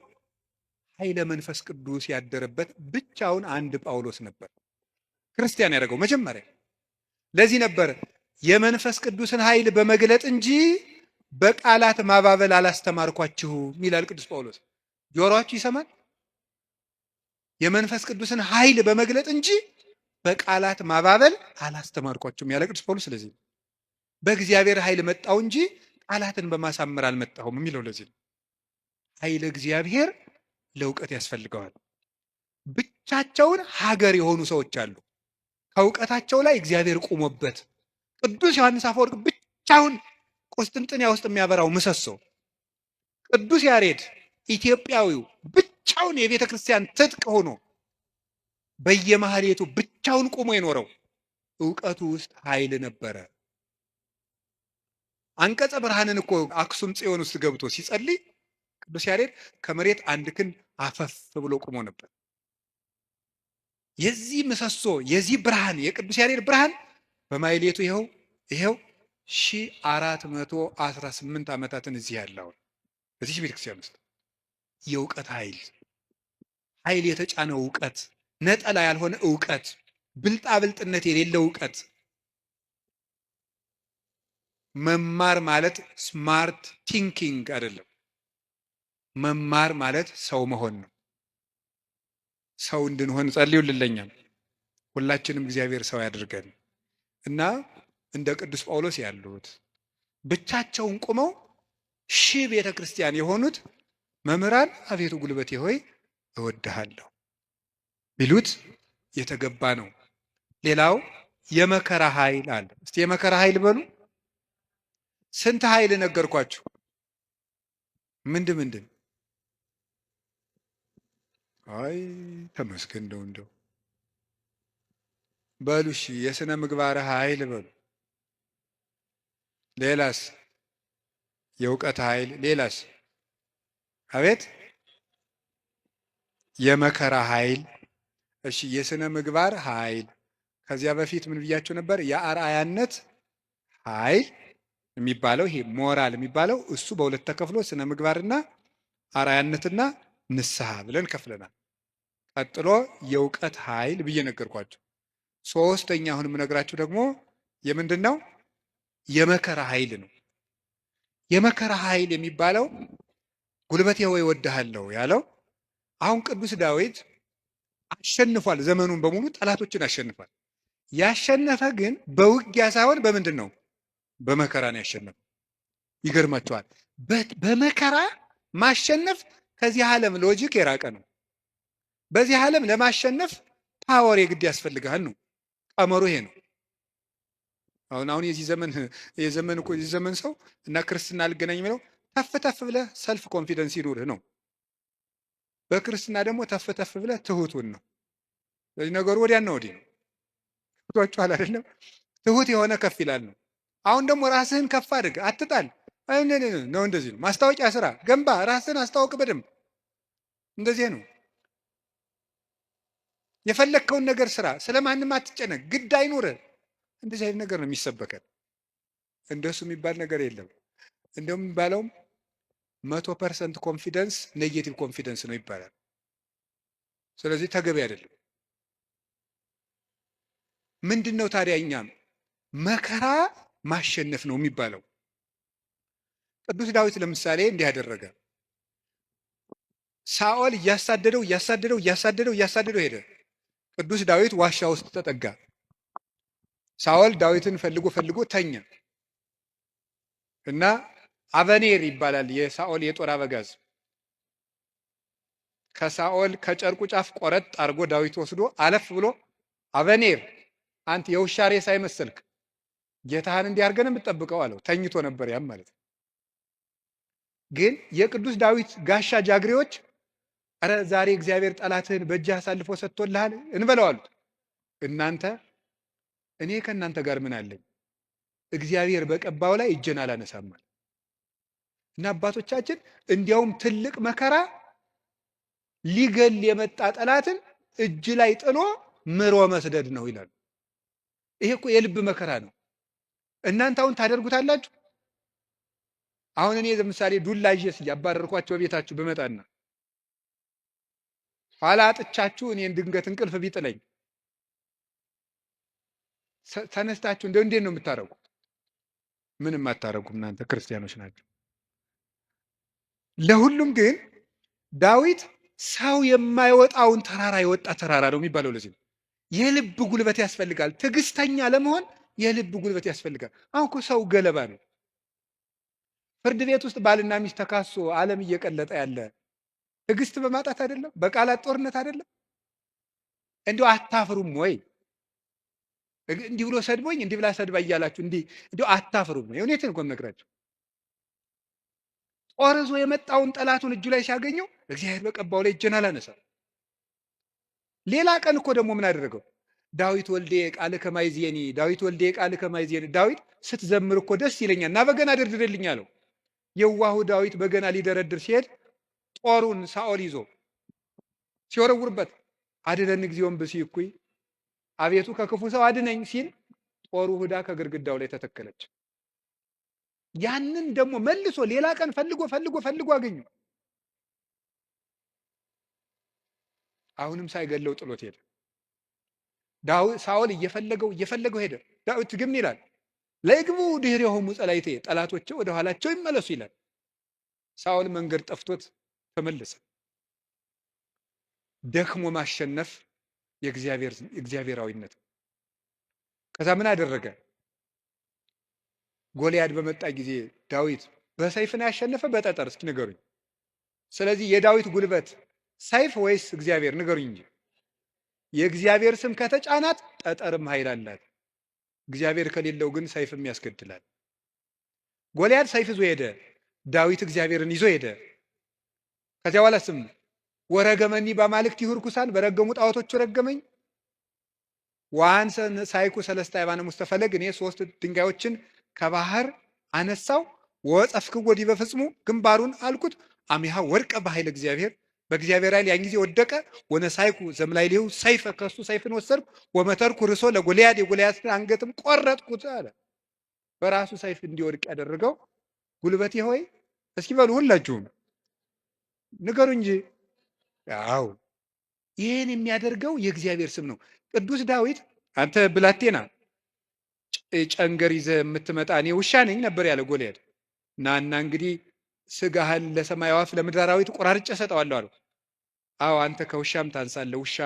ኃይለ መንፈስ ቅዱስ ያደረበት ብቻውን አንድ ጳውሎስ ነበር ክርስቲያን ያደረገው መጀመሪያ። ለዚህ ነበር የመንፈስ ቅዱስን ኃይል በመግለጥ እንጂ በቃላት ማባበል አላስተማርኳችሁም ይላል ቅዱስ ጳውሎስ። ጆሮአችሁ ይሰማል? የመንፈስ ቅዱስን ኃይል በመግለጥ እንጂ በቃላት ማባበል አላስተማርኳችሁም ያለ ቅዱስ ጳውሎስ። ስለዚህ በእግዚአብሔር ኃይል መጣው እንጂ ቃላትን በማሳመር አልመጣሁም የሚለው ለዚህ ነው። ኃይለ እግዚአብሔር ለእውቀት ያስፈልገዋል። ብቻቸውን ሀገር የሆኑ ሰዎች አሉ፣ ከእውቀታቸው ላይ እግዚአብሔር ቆሞበት። ቅዱስ ዮሐንስ አፈወርቅ ብቻውን ቁስጥንጥንያ ውስጥ የሚያበራው ምሰሶ፣ ቅዱስ ያሬድ ኢትዮጵያዊው ብቻውን የቤተ ክርስቲያን ትጥቅ ሆኖ በየማህሌቱ ብቻውን ቆሞ የኖረው እውቀቱ ውስጥ ኃይል ነበረ። አንቀጸ ብርሃንን እኮ አክሱም ጽዮን ውስጥ ገብቶ ሲጸልይ ቅዱስ ያሬድ ከመሬት አንድ ክንድ አፈፍ ብሎ ቆሞ ነበር። የዚህ ምሰሶ የዚህ ብርሃን የቅዱስ ያሬድ ብርሃን በማህሌቱ ይኸው 1418 ዓመታትን እዚህ ያለው በዚህ ቤተክርስቲያን ውስጥ የእውቀት ኃይል የተጫነው እውቀት፣ ነጠላ ያልሆነ እውቀት፣ ብልጣብልጥነት የሌለው እውቀት። መማር ማለት ስማርት ቲንኪንግ አይደለም። መማር ማለት ሰው መሆን ነው። ሰው እንድንሆን ጸልዩልኝ። ሁላችንም እግዚአብሔር ሰው ያድርገን እና እንደ ቅዱስ ጳውሎስ ያሉት ብቻቸውን ቆመው ቤተ ክርስቲያን የሆኑት መምህራን አቤቱ ጉልበቴ ሆይ እወድሃለሁ ቢሉት የተገባ ነው። ሌላው የመከራ ኃይል አለ። እስቲ የመከራ ኃይል በሉ። ስንት ኃይል ነገርኳችሁ? ምንድን አይ ተመስገን እንደው በሉ እሺ፣ የሥነ ምግባር ኃይል በሉ። ሌላስ? የእውቀት ኃይል። ሌላስ? አቤት የመከራ ኃይል። እሺ፣ የሥነ ምግባር ኃይል። ከዚያ በፊት ምን ብያቸው ነበር? የአርአያነት ኃይል የሚባለው ይሄ ሞራል የሚባለው እሱ በሁለት ተከፍሎ ስነ ምግባርና አርአያነትና ንስሐ ብለን ከፍለናል። ቀጥሎ የእውቀት ኃይል ብዬ ነገርኳቸው። ሶስተኛ አሁን የምነግራችሁ ደግሞ የምንድን ነው? የመከራ ኃይል ነው። የመከራ ኃይል የሚባለው ጉልበቴ ሆይ እወድሃለሁ ያለው አሁን ቅዱስ ዳዊት አሸንፏል። ዘመኑን በሙሉ ጠላቶችን አሸንፏል። ያሸነፈ ግን በውጊያ ሳይሆን በምንድን ነው? በመከራ ነው ያሸነፈው። ይገርማቸዋል። በመከራ ማሸነፍ ከዚህ ዓለም ሎጂክ የራቀ ነው። በዚህ ዓለም ለማሸነፍ ፓወር የግድ ያስፈልግሃል ነው ቀመሩ። ይሄ ነው። አሁን የዚህ ዘመን ሰው እና ክርስትና አልገናኝ የሚለው ተፍ ተፍ ብለህ ሰልፍ ኮንፊደንስ ይኑርህ ነው። በክርስትና ደግሞ ተፍ ተፍ ብለህ ትሁቱን ነው። ስለዚህ ነገሩ ወዲያና ወዲህ ነው። ቷችኋል አይደለም? ትሁት የሆነ ከፍ ይላል ነው። አሁን ደግሞ ራስህን ከፍ አድርግ፣ አትጣል ነው። እንደዚህ ነው። ማስታወቂያ ስራ፣ ገንባ፣ ራስህን አስታውቅ በደንብ። እንደዚህ ነው። የፈለግከውን ነገር ስራ፣ ስለማንም አትጨነቅ፣ ግድ አይኑርህ። እንደዚህ አይነት ነገር ነው የሚሰበከን። እንደሱ የሚባል ነገር የለም። እንደውም የሚባለውም 100% ኮንፊደንስ ኔጌቲቭ ኮንፊደንስ ነው ይባላል። ስለዚህ ተገቢ አይደለም። ምንድን ነው ታዲያ? እኛም መከራ ማሸነፍ ነው የሚባለው። ቅዱስ ዳዊት ለምሳሌ እንዲህ ያደረገ፣ ሳኦል እያሳደደው ሄደ። ቅዱስ ዳዊት ዋሻ ውስጥ ተጠጋ። ሳኦል ዳዊትን ፈልጎ ተኛ እና አበኔር ይባላል የሳኦል የጦር አበጋዝ ከሳኦል ከጨርቁ ጫፍ ቆረጥ አድርጎ ዳዊት ወስዶ አለፍ ብሎ አበኔር አንተ የውሻ ሬሳ አይመስልክ ጌታህን እንዲህ አድርገን የምትጠብቀው አለው። ተኝቶ ነበር ያም ማለት ነው። ግን የቅዱስ ዳዊት ጋሻ ጃግሬዎች አረ ዛሬ እግዚአብሔር ጠላትህን በእጅህ አሳልፎ ሰጥቶልሃል እንበለው አሉት። እናንተ እኔ ከእናንተ ጋር ምን አለኝ? እግዚአብሔር በቀባው ላይ እጄን አላነሳም። እና አባቶቻችን እንዲያውም ትልቅ መከራ ሊገል የመጣ ጠላትን እጅ ላይ ጥሎ ምሮ መስደድ ነው ይላሉ። ይሄ እኮ የልብ መከራ ነው። እናንተ አሁን ታደርጉታላችሁ? አሁን እኔ ለምሳሌ ዱላ ይዤስ እያባረርኳቸው ቤታችሁ ብመጣና ኋላ አጥቻችሁ እኔን ድንገት እንቅልፍ ቢጥለኝ ተነስታችሁ እንዴት ነው የምታረጉት? ምንም አታረጉም። እናንተ ክርስቲያኖች ናቸው። ለሁሉም ግን ዳዊት ሰው የማይወጣውን ተራራ የወጣ ተራራ ነው የሚባለው። ለዚህ ነው የልብ ጉልበት ያስፈልጋል። ትዕግስተኛ ለመሆን የልብ ጉልበት ያስፈልጋል። አሁን እኮ ሰው ገለባ ነው። ፍርድ ቤት ውስጥ ባልና ሚስት ተካሶ ዓለም እየቀለጠ ያለ ትዕግስት በማጣት አይደለም? በቃላት ጦርነት አይደለም? እንዲሁ አታፍሩም ወይ? እንዲህ ብሎ ሰድቦኝ እንዲህ ብላ ሰድባ እያላችሁ እንዲሁ አታፍሩም ወይ? እውነቴን እኮ የምነግራችሁ። ጦር ይዞ የመጣውን ጠላቱን እጁ ላይ ሲያገኘው እግዚአብሔር በቀባው ላይ እጄን አላነሳም። ሌላ ቀን እኮ ደግሞ ምን አደረገው? ዳዊት ወልዴ ቃልከ ማይዜኒ፣ ዳዊት ወልዴ ቃልከ ማይዜኒ። ዳዊት ስትዘምር እኮ ደስ ይለኛል እና በገና ደርድርልኝ አለው። የዋሁ ዳዊት በገና ሊደረድር ሲሄድ ጦሩን ሳኦል ይዞ ሲወረውርበት አድነን እግዚኦን ብሲ እኩይ፣ አቤቱ ከክፉ ሰው አድነኝ ሲል ጦሩ ሁዳ ከግድግዳው ላይ ተተከለች። ያንን ደግሞ መልሶ ሌላ ቀን ፈልጎ አገኙ። አሁንም ሳይገለው ጥሎት ሄደ። ሳኦል እየፈለገው ሄደ። ዳዊት ግን ይላል ለይግቡ ድኅሬሆሙ ጸላእቴ፣ ጠላቶቼ ወደ ኋላቸው ይመለሱ ይላል። ሳኦል መንገድ ጠፍቶት ተመለሰ። ደክሞ ማሸነፍ የእግዚአብሔራዊነት። ከዛ ምን አደረገ? ጎልያድ በመጣ ጊዜ ዳዊት በሰይፍ ነው ያሸነፈ በጠጠር? እስኪ ንገሩኝ። ስለዚህ የዳዊት ጉልበት ሰይፍ ወይስ እግዚአብሔር? ንገሩኝ እንጂ። የእግዚአብሔር ስም ከተጫናት ጠጠርም ኃይል አላት። እግዚአብሔር ከሌለው ግን ሰይፍም ያስገድላል። ጎልያድ ሰይፍ ይዞ ሄደ፣ ዳዊት እግዚአብሔርን ይዞ ሄደ። ከዚያ በኋላ ስም ወረገመኒ በአማልክት ይሁርኩሳን በረገሙ ጣዖቶቹ ረገመኝ። ዋንሰን ሳይኩ ሰለስተ አይባነ ሙስተ ፈለግ እኔ 3 ድንጋዮችን ከባህር አነሳው። ወጸፍክዎ ዲበ ፍጽሙ ግንባሩን አልኩት። አሚሃ ወድቀ በኃይለ እግዚአብሔር በእግዚአብሔር ኃይል ያን ጊዜ ወደቀ። ወነሳይኩ ዘምላይሌሁ ሰይፈ ከሱ ሰይፍን ወሰድኩ። ወመተርኩ ርሶ ለጎልያድ የጎልያድን አንገትም ቆረጥኩት አለ። በራሱ ሰይፍ እንዲወድቅ ያደረገው ጉልበቴ ሆይ እስኪ በሉ ሁላችሁም ንገሩ እንጂ። ያው ይህን የሚያደርገው የእግዚአብሔር ስም ነው። ቅዱስ ዳዊት አንተ ብላቴና ጨንገር ይዘህ የምትመጣ እኔ ውሻ ነኝ ነበር ያለ ጎልያድ። እና እንግዲህ ስጋህን ለሰማይ አዕዋፍ ለምድር አራዊት ቆራርጬ እሰጠዋለሁ አለው። አዎ አንተ ከውሻም ታንሳለህ። ውሻ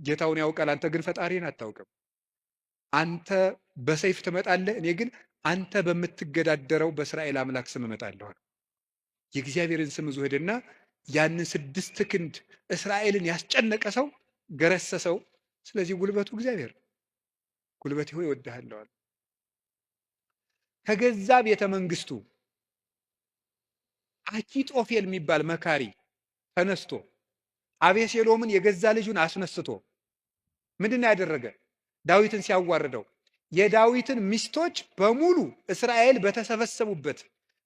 ጌታውን ያውቃል፣ አንተ ግን ፈጣሪን አታውቅም። አንተ በሰይፍ ትመጣለህ፣ እኔ ግን አንተ በምትገዳደረው በእስራኤል አምላክ ስም እመጣለሁ። የእግዚአብሔርን ስም ይዞ ሄደና ያንን 6 ክንድ እስራኤልን ያስጨነቀ ሰው ገረሰሰው። ስለዚህ ጉልበቱ እግዚአብሔር ጉልበቴ ሆይ እወድሃለሁ አለ። ከገዛ ቤተ መንግስቱ አኪጦፌል የሚባል መካሪ ተነስቶ አቤሴሎምን የገዛ ልጁን አስነስቶ ምንድነው ያደረገ? ዳዊትን ሲያዋርደው የዳዊትን ሚስቶች በሙሉ እስራኤል በተሰበሰቡበት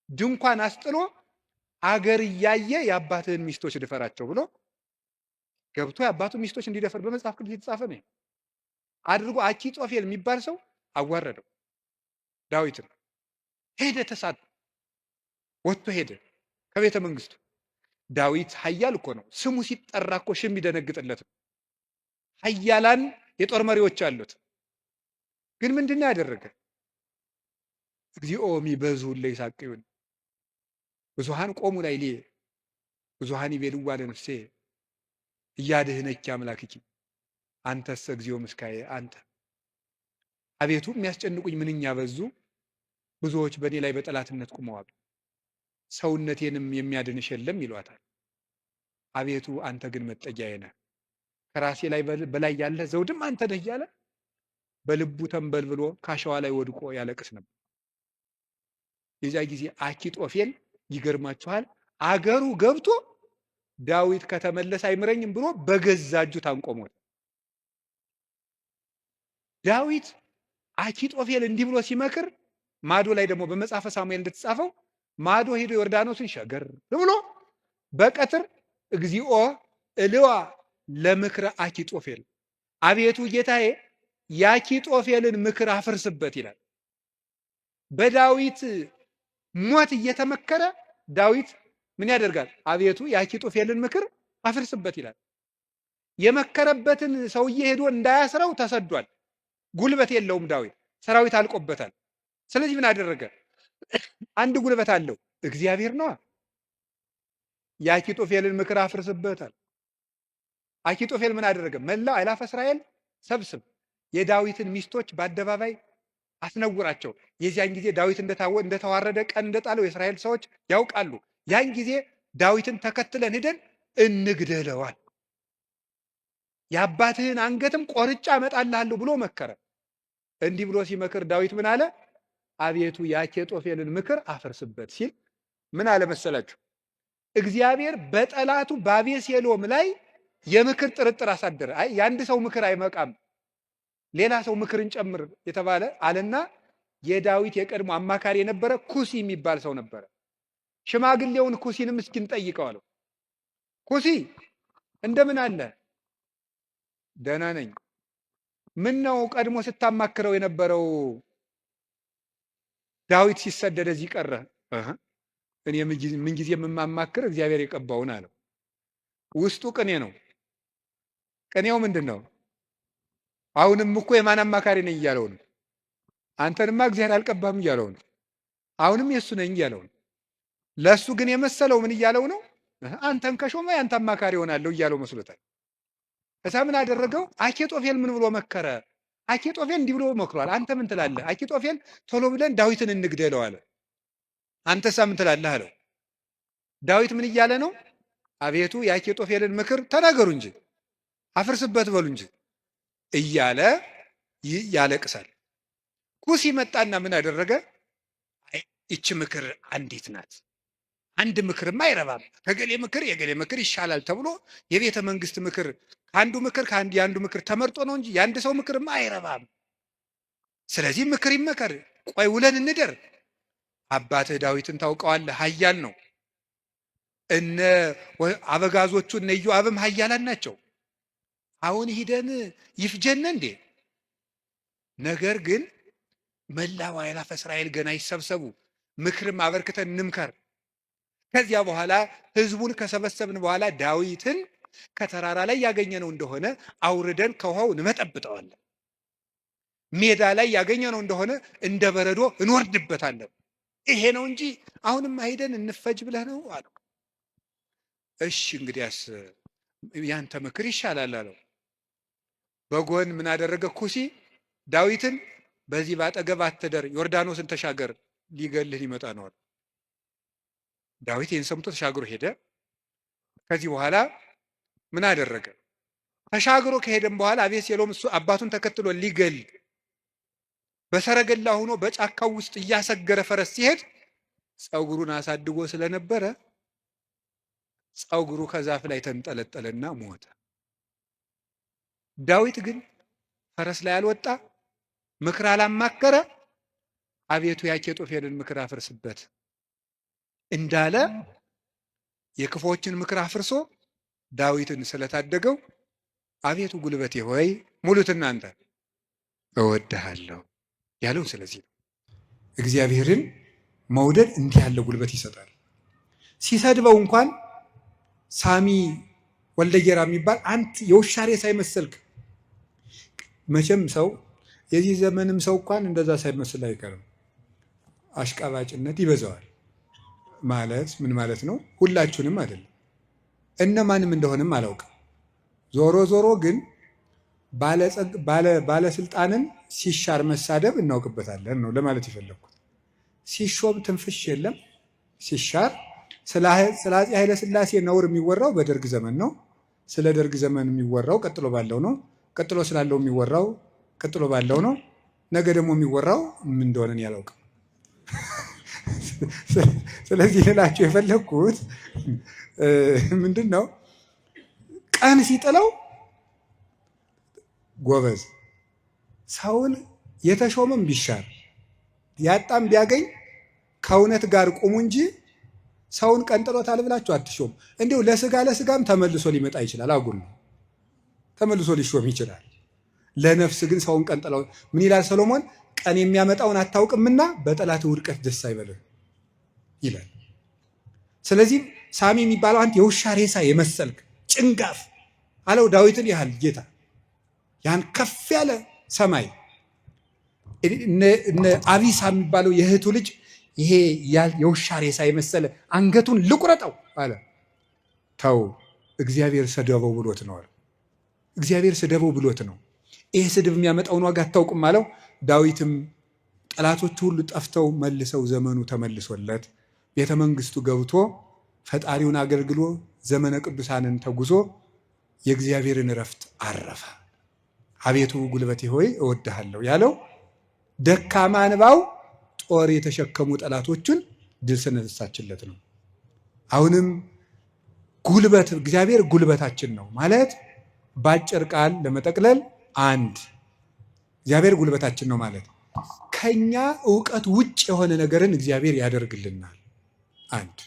ድንኳን አስጥሎ አገር እያየ የአባትህን ሚስቶች ድፈራቸው ብሎ ገብቶ የአባቱን ሚስቶች እንዲደፈር በመጽሐፍ ቅዱስ የተጻፈ ነው አድርጎ አኪጦፌል የሚባል ሰው አዋረደው። ዳዊትን ሄደ፣ ተሳት ወጥቶ ሄደ ከቤተ መንግስቱ። ዳዊት ኃያል እኮ ነው። ስሙ ሲጠራ እኮ ሽም ይደነግጥለት ነው። ኃያላን የጦር መሪዎች አሉት። ግን ምንድን ነው ያደረገ? እግዚኦ ሚበዙ ለይሳቅዩን ብዙሃን ቆሙ ላይ ሊ ብዙሃን ይቤልዋ ለነፍሴ እያድህነኪ አምላክኪ አንተስ እግዚኦ ምስካዬ አንተ። አቤቱ የሚያስጨንቁኝ ምንኛ በዙ፣ ብዙዎች በእኔ ላይ በጠላትነት ቁመዋል። ሰውነቴንም የሚያድንሽ የለም ይሏታል። አቤቱ አንተ ግን መጠጊያዬ ነህ፣ ከራሴ ላይ በላይ ያለ ዘውድም አንተ ነህ እያለ በልቡ ተንበልብሎ ካሸዋ ላይ ወድቆ ያለቅስ ነበር። የዚያ ጊዜ አኪጦፌል ይገርማችኋል፣ አገሩ ገብቶ ዳዊት ከተመለሰ አይምረኝም ብሎ በገዛ እጁ ታንቆሞት። ዳዊት አኪጦፌል እንዲህ ብሎ ሲመክር ማዶ ላይ ደግሞ በመጽሐፈ ሳሙኤል እንደተጻፈው ማዶ ሄዶ ዮርዳኖስን ሸገር ብሎ በቀትር እግዚኦ እልዋ ለምክረ አኪጦፌል፣ አቤቱ ጌታዬ የአኪጦፌልን ምክር አፍርስበት ይላል። በዳዊት ሞት እየተመከረ ዳዊት ምን ያደርጋል? አቤቱ የአኪጦፌልን ምክር አፍርስበት ይላል። የመከረበትን ሰውዬ ሄዶ እንዳያስረው ተሰዷል። ጉልበት የለውም ዳዊት፣ ሰራዊት አልቆበታል። ስለዚህ ምን አደረገ? አንድ ጉልበት አለው፣ እግዚአብሔር ነዋ። የአኪጦፌልን ምክር አፍርስበታል። አኪጦፌል ምን አደረገ? መላው አእላፈ እስራኤል ሰብስብ፣ የዳዊትን ሚስቶች በአደባባይ አስነውራቸው። የዚያን ጊዜ ዳዊት እንደተዋረደ ቀን እንደጣለው የእስራኤል ሰዎች ያውቃሉ። ያን ጊዜ ዳዊትን ተከትለን ሄደን እንግደለዋል፣ የአባትህን አንገትም ቆርጫ እመጣልሃለሁ ብሎ መከረ። እንዲህ ብሎ ሲመክር ዳዊት ምን አለ? አቤቱ የአኪጦፌልን ምክር አፈርስበት ሲል ምን አለ መሰላችሁ? እግዚአብሔር በጠላቱ በአቤሴሎም ላይ የምክር ጥርጥር አሳደረ። አይ የአንድ ሰው ምክር አይመቃም፣ ሌላ ሰው ምክርን ጨምር የተባለ አለና የዳዊት የቀድሞ አማካሪ የነበረ ኩሲ የሚባል ሰው ነበረ። ሽማግሌውን ኩሲንም እስኪን ጠይቀው አለው። ኩሲ እንደምን አለ? ደህና ነኝ። ምን ነው ቀድሞ ስታማክረው የነበረው ዳዊት ሲሰደድ እዚህ ቀረ? እኔ ምን ጊዜ የማማክር እግዚአብሔር የቀባውን አለው። ውስጡ ቅኔ ነው። ቅኔው ምንድን ነው? አሁንም እኮ የማን አማካሪ ነኝ እያለው ነው። አንተንማ እግዚአብሔር አልቀባም እያለው ነው። አሁንም የእሱ ነኝ እያለው ነው። ለእሱ ግን የመሰለው ምን እያለው ነው? አንተን ከሾመ ያንተ አማካሪ ሆናለሁ እያለው መስሎታል። እሳ ምን አደረገው? አኪጦፌል ምን ብሎ መከረ? አኪጦፌል እንዲህ ብሎ መክሯል። አንተ ምን ትላለህ? አኪጦፌል ቶሎ ብለን ዳዊትን እንግደለው አለ። አንተሳ ምን ትላለህ አለው። ዳዊት ምን እያለ ነው? አቤቱ የአኪጦፌልን ምክር ተናገሩ እንጂ አፍርስበት በሉ እንጂ እያለ ያለቅሳል። ኩሲ መጣና ምን አደረገ? ይቺ ምክር አንዲት ናት፣ አንድ ምክርማ አይረባም። ከገሌ ምክር የገሌ ምክር ይሻላል ተብሎ የቤተ መንግስት ምክር የአንዱ ምክር ተመርጦ ነው እንጂ የአንድ ሰው ምክርማ አይረባም። ስለዚህ ምክር ይመከር። ቆይ ውለን እንደር። አባትህ ዳዊትን ታውቀዋለህ፣ ኃያል ነው። እነ አበጋዞቹ እነ ኢዮአብም ኃያላን ናቸው። አሁን ሂደን ይፍጀን እንዴ? ነገር ግን መላው አእላፈ እስራኤል ገና ይሰብሰቡ፣ ምክርም አበርክተን እንምከር። ከዚያ በኋላ ህዝቡን ከሰበሰብን በኋላ ዳዊትን ከተራራ ላይ ያገኘነው እንደሆነ አውርደን ከውሃው እንመጠብጠዋለን። ሜዳ ላይ ያገኘነው እንደሆነ እንደ በረዶ እንወርድበታለን። ይሄ ነው እንጂ አሁንም ሄደን እንፈጅ ብለህ ነው አለው። እሺ እንግዲያስ ያንተ ምክር ይሻላል አለው። በጎን ምን አደረገ? ኩሲ ዳዊትን በዚህ ባጠገብ አትደር፣ ዮርዳኖስን ተሻገር፣ ሊገልህ ሊመጣ ነው አለ። ዳዊት ይህን ሰምቶ ተሻግሮ ሄደ። ከዚህ በኋላ ምን አደረገ? ተሻግሮ ከሄደም በኋላ አቤሴሎም እሱ አባቱን ተከትሎ ሊገል በሰረገላ ሆኖ በጫካው ውስጥ እያሰገረ ፈረስ ሲሄድ ፀጉሩን አሳድጎ ስለነበረ ፀጉሩ ከዛፍ ላይ ተንጠለጠለና ሞተ። ዳዊት ግን ፈረስ ላይ አልወጣ፣ ምክር አላማከረ። አቤቱ የአኪጦፌልን ምክር አፍርስበት እንዳለ የክፎችን ምክር አፍርሶ ዳዊትን ስለታደገው አቤቱ ጉልበቴ ሆይ ሙሉት እናንተ እወድሃለሁ ያለው ስለዚህ ነው። እግዚአብሔርን መውደድ እንዲህ ያለ ጉልበት ይሰጣል። ሲሰድበው እንኳን ሳሚ ወልደየራ የሚባል አንተ የውሻ ሬሳ ሳይመስልክ፣ መቼም ሰው የዚህ ዘመንም ሰው እንኳን እንደዛ ሳይመስል አይቀርም። አሽቃባጭነት ይበዛዋል። ማለት ምን ማለት ነው? ሁላችሁንም አይደለም፣ እነማንም እንደሆነም አላውቅም። ዞሮ ዞሮ ግን ባለስልጣንን ሲሻር መሳደብ እናውቅበታለን ነው ለማለት የፈለግኩት። ሲሾም ትንፍሽ የለም። ሲሻር ስለ አፄ ኃይለ ሥላሴ ነውር የሚወራው በደርግ ዘመን ነው። ስለ ደርግ ዘመን የሚወራው ቀጥሎ ባለው ነው። ቀጥሎ ስላለው የሚወራው ቀጥሎ ባለው ነው። ነገ ደግሞ የሚወራው ምን እንደሆነ ያላውቅም። ስለዚህ ልላችሁ የፈለግኩት ምንድን ነው፣ ቀን ሲጥለው ጎበዝ ሰውን የተሾመም ቢሻር ያጣም ቢያገኝ ከእውነት ጋር ቁሙ እንጂ ሰውን ቀንጥሎታል ብላችሁ አትሾም። እንዲሁ ለስጋም ተመልሶ ሊመጣ ይችላል። አጉል ነው፣ ተመልሶ ሊሾም ይችላል። ለነፍስ ግን ሰውን ቀንጥለው ምን ይላል ሰሎሞን? ቀን የሚያመጣውን አታውቅምና በጠላት ውድቀት ደስ አይበልህ ይላል። ስለዚህ ሳሚ የሚባለው አንተ የውሻ ሬሳ የመሰልክ ጭንጋፍ አለው ዳዊትን ያህል ጌታ ያን ከፍ ያለ ሰማይ እነ አቢሳ የሚባለው የእህቱ ልጅ ይሄ የውሻ ሬሳ የመሰለ አንገቱን ልቁረጠው አለ። ተው እግዚአብሔር ሰደበው ብሎት ነው አለ። እግዚአብሔር ስደበው ብሎት ነው። ይሄ ስድብ የሚያመጣውን ዋጋ አታውቅም አለው። ዳዊትም ጠላቶቹ ሁሉ ጠፍተው መልሰው ዘመኑ ተመልሶለት ቤተ መንግስቱ ገብቶ ፈጣሪውን አገልግሎ ዘመነ ቅዱሳንን ተጉዞ የእግዚአብሔርን እረፍት አረፈ። አቤቱ ጉልበቴ ሆይ እወድሃለሁ ያለው ደካማ እንባው ጦር የተሸከሙ ጠላቶቹን ድል ስለነሳችለት ነው። አሁንም ጉልበት እግዚአብሔር ጉልበታችን ነው ማለት ባጭር ቃል ለመጠቅለል አንድ እግዚአብሔር ጉልበታችን ነው ማለት ከኛ ዕውቀት ውጭ የሆነ ነገርን እግዚአብሔር ያደርግልናል። አንድ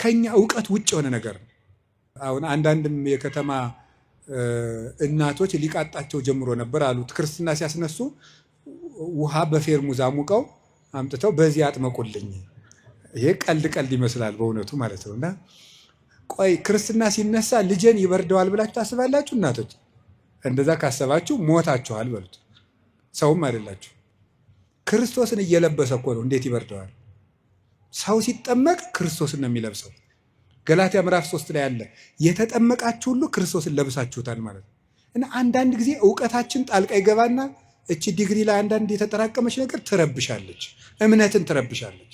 ከኛ ዕውቀት ውጭ የሆነ ነገር ነው። አሁን አንዳንድም የከተማ እናቶች ሊቃጣቸው ጀምሮ ነበር አሉት። ክርስትና ሲያስነሱ ውሃ በፌርሙዝ አሙቀው አምጥተው በዚህ አጥመቁልኝ። ይሄ ቀልድ ይመስላል በእውነቱ ማለት ነው። እና ቆይ ክርስትና ሲነሳ ልጄን ይበርደዋል ብላችሁ ታስባላችሁ? እናቶች እንደዛ ካሰባችሁ ሞታችኋል በሉት። ሰውም አይደላችሁ። ክርስቶስን እየለበሰ እኮ ነው። እንዴት ይበርደዋል? ሰው ሲጠመቅ ክርስቶስን ነው የሚለብሰው። ገላትያ ምዕራፍ 3 ላይ ያለ የተጠመቃችሁ ሁሉ ክርስቶስን ለብሳችሁታል ማለት ነው። እና አንዳንድ ጊዜ ዕውቀታችን ጣልቃ ይገባና እቺ ዲግሪ ላይ አንዳንድ የተጠራቀመች ነገር ትረብሻለች፣ እምነትን ትረብሻለች።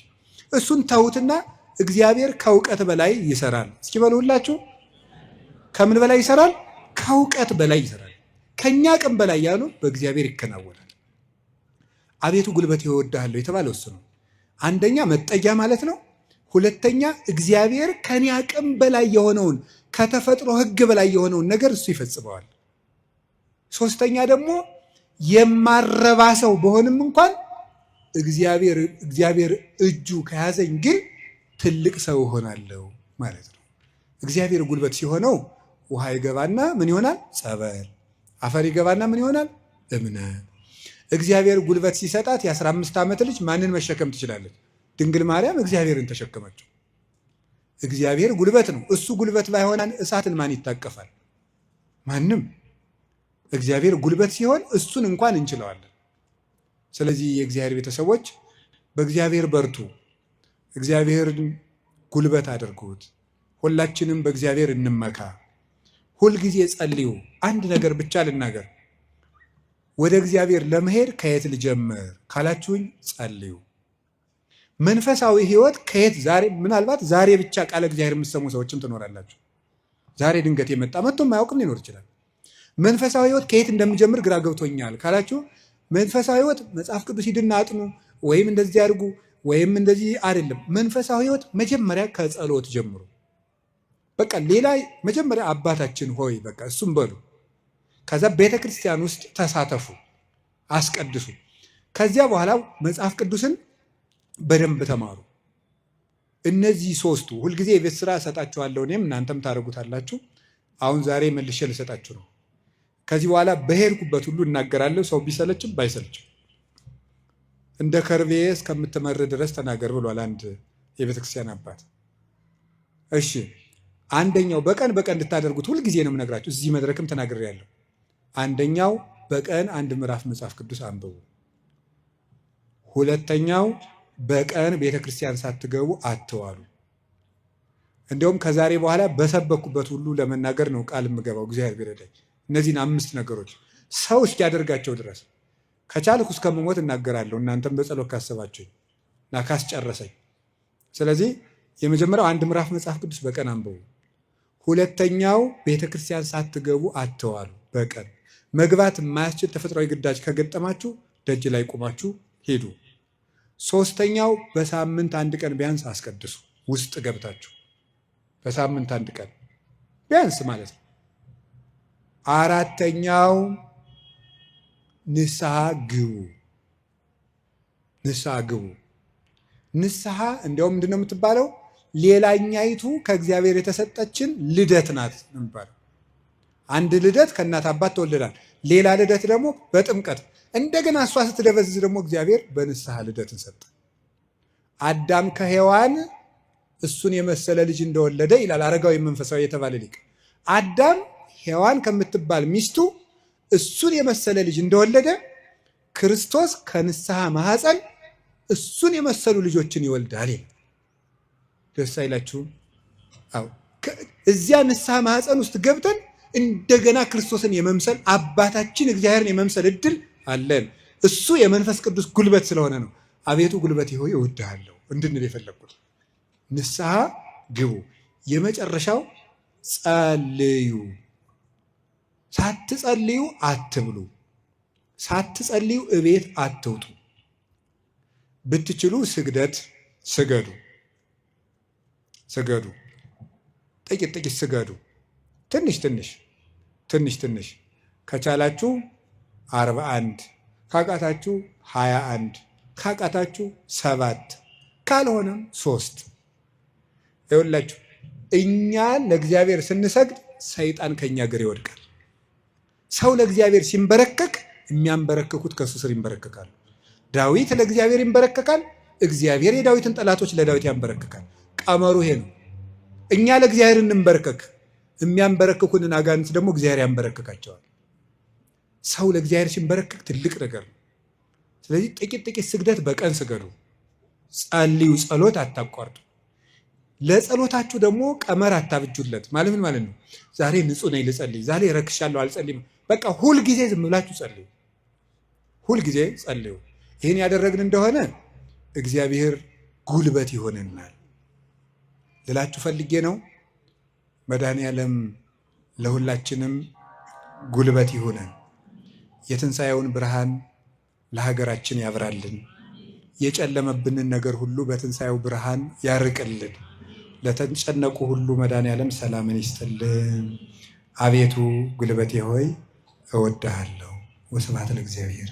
እሱን ተውትና እግዚአብሔር ከእውቀት በላይ ይሰራል። እስኪ በሉ ሁላችሁ፣ ከምን በላይ ይሰራል? ከእውቀት በላይ ይሰራል። ከኛ አቅም በላይ ያሉ በእግዚአብሔር ይከናወናል። አቤቱ ጉልበቴ እወድሃለሁ የተባለው እሱ ነው። አንደኛ መጠጊያ ማለት ነው። ሁለተኛ እግዚአብሔር ከኔ አቅም በላይ የሆነውን ከተፈጥሮ ሕግ በላይ የሆነውን ነገር እሱ ይፈጽመዋል። ሶስተኛ ደግሞ የማረባ ሰው በሆንም እንኳን እግዚአብሔር እጁ ከያዘኝ ግን ትልቅ ሰው እሆናለሁ ማለት ነው። እግዚአብሔር ጉልበት ሲሆነው ውሃ ይገባና ምን ይሆናል? ጸበል። አፈር ይገባና ምን ይሆናል? እምነት። እግዚአብሔር ጉልበት ሲሰጣት የ15 ዓመት ልጅ ማንን መሸከም ትችላለች? ድንግል ማርያም እግዚአብሔርን ተሸከመችው። እግዚአብሔር ጉልበት ነው። እሱ ጉልበት ባይሆን እሳትን ማን ይታቀፋል? ማንም። እግዚአብሔር ጉልበት ሲሆን እሱን እንኳን እንችለዋለን። ስለዚህ የእግዚአብሔር ቤተሰቦች በእግዚአብሔር በርቱ፣ እግዚአብሔርን ጉልበት አድርጉት። ሁላችንም በእግዚአብሔር እንመካ። ሁልጊዜ ጸልዩ። አንድ ነገር ብቻ ልናገር፣ ወደ እግዚአብሔር ለመሄድ ከየት ልጀምር ካላችሁኝ ጸልዩ። መንፈሳዊ ሕይወት ከየት ዛሬ ምናልባት ዛሬ ብቻ ቃለ እግዚአብሔር የምትሰሙ ሰዎችም ትኖራላችሁ። ዛሬ ድንገት የመጣ መጥቶ የማያውቅም ሊኖር ይችላል። መንፈሳዊ ሕይወት ከየት እንደምጀምር ግራ ገብቶኛል ካላችሁ መንፈሳዊ ሕይወት መጽሐፍ ቅዱስ ሂድና አጥኑ ወይም እንደዚህ አድርጉ ወይም እንደዚህ አይደለም። መንፈሳዊ ሕይወት መጀመሪያ ከጸሎት ጀምሩ። በቃ ሌላ መጀመሪያ አባታችን ሆይ በቃ እሱም በሉ። ከዛ ቤተ ክርስቲያን ውስጥ ተሳተፉ፣ አስቀድሱ። ከዚያ በኋላ መጽሐፍ ቅዱስን በደንብ ተማሩ። እነዚህ ሶስቱ ሁልጊዜ የቤት ስራ እሰጣችኋለሁ፣ እኔም እናንተም ታደርጉታላችሁ። አሁን ዛሬ መልሼ ልሰጣችሁ ነው። ከዚህ በኋላ በሄድኩበት ሁሉ እናገራለሁ፣ ሰው ቢሰለችም ባይሰለችም። እንደ ከርቤ እስከምትመር ድረስ ተናገር ብሏል አንድ የቤተክርስቲያን አባት። እሺ፣ አንደኛው በቀን እንድታደርጉት ሁልጊዜ ነው የምነግራችሁ። እዚህ መድረክም ተናግሬያለሁ። አንደኛው በቀን አንድ ምዕራፍ መጽሐፍ ቅዱስ አንብቡ። ሁለተኛው በቀን ቤተክርስቲያን ሳትገቡ አትዋሉ። እንዲሁም ከዛሬ በኋላ በሰበኩበት ሁሉ ለመናገር ነው ቃል የምገባው እግዚአብሔር ቢረዳኝ። እነዚህን 5 ነገሮች ሰው እስኪያደርጋቸው ድረስ ከቻልኩ እስከምሞት እናገራለሁ። እናንተም በጸሎት ካሰባችሁኝ እና ካስጨረሰኝ። ስለዚህ የመጀመሪያው አንድ ምዕራፍ መጽሐፍ ቅዱስ በቀን አንብቡ። ሁለተኛው ቤተክርስቲያን ሳትገቡ አትዋሉ። በቀን መግባት የማያስችል ተፈጥሯዊ ግዳጅ ከገጠማችሁ ደጅ ላይ ቆማችሁ ሄዱ። ሶስተኛው በሳምንት አንድ ቀን ቢያንስ አስቀድሱ። ውስጥ ገብታችሁ በሳምንት አንድ ቀን ቢያንስ ማለት ነው። አራተኛው ንስሐ ግቡ። ንስሐ ግቡ። ንስሐ እንዲያውም ምንድን ነው የምትባለው? ሌላኛይቱ ከእግዚአብሔር የተሰጠችን ልደት ናት ነው የሚባለው። አንድ ልደት ከእናት አባት ተወልደናል። ሌላ ልደት ደግሞ በጥምቀት እንደገና እሷ ስትደበዝዝ ደግሞ እግዚአብሔር በንስሐ ልደትን ሰጠ። አዳም ከሔዋን እሱን የመሰለ ልጅ እንደወለደ ይላል አረጋዊ መንፈሳዊ የተባለ ሊቅ። አዳም ሔዋን ከምትባል ሚስቱ እሱን የመሰለ ልጅ እንደወለደ ክርስቶስ ከንስሐ ማኅፀን እሱን የመሰሉ ልጆችን ይወልዳል። ደስ አይላችሁም? አዎ፣ እዚያ ንስሐ ማኅፀን ውስጥ ገብተን እንደገና ክርስቶስን የመምሰል አባታችን እግዚአብሔርን የመምሰል እድል አለን። እሱ የመንፈስ ቅዱስ ጉልበት ስለሆነ ነው አቤቱ ጉልበቴ ሆይ እወድሃለሁ እንድንል የፈለግኩት። ንስሐ ግቡ። የመጨረሻው ጸልዩ። ሳትጸልዩ አትብሉ። ሳትጸልዩ እቤት አትውጡ። ብትችሉ ስግደት ስገዱ። ስገዱ። ጥቂት ስገዱ። ትንሽ ከቻላችሁ 41 ካቃታችሁ 21 ካቃታችሁ 7 ካልሆነም 3። ይኸውላችሁ እኛ ለእግዚአብሔር ስንሰግድ ሰይጣን ከኛ እግር ይወድቃል። ሰው ለእግዚአብሔር ሲንበረከክ የሚያንበረከኩት ከእሱ ስር ይንበረከካሉ። ዳዊት ለእግዚአብሔር ይንበረከካል፣ እግዚአብሔር የዳዊትን ጠላቶች ለዳዊት ያንበረከካል። ቀመሩ ይሄ ነው። እኛ ለእግዚአብሔር እንንበረከክ፣ የሚያንበረክኩንን አጋንንት ደግሞ እግዚአብሔር ያንበረከካቸዋል። ሰው ለእግዚአብሔር ሲንበረከክ ትልቅ ነገር ነው። ስለዚህ ጥቂት ስግደት በቀን ስገዱ። ጸልዩ። ጸሎት አታቋርጡ። ለጸሎታችሁ ደግሞ ቀመር አታብጁለት። ማለት ምን ማለት ነው? ዛሬ ንጹህ ነኝ ልጸልይ፣ ዛሬ ረክሻለሁ አልጸልይም። በቃ ሁልጊዜ ዝም ብላችሁ ጸልዩ። ሁልጊዜ ጸልዩ። ይህን ያደረግን እንደሆነ እግዚአብሔር ጉልበት ይሆነናል ልላችሁ ፈልጌ ነው። መድኃኔዓለም ለሁላችንም ጉልበት ይሆነን። የትንሣኤውን ብርሃን ለሀገራችን ያብራልን። የጨለመብንን ነገር ሁሉ በትንሣኤው ብርሃን ያርቅልን። ለተጨነቁ ሁሉ መድኃኔዓለም ሰላምን ይስጥልን። አቤቱ ጉልበቴ ሆይ እወድሃለሁ። ወስብሐት ለእግዚአብሔር።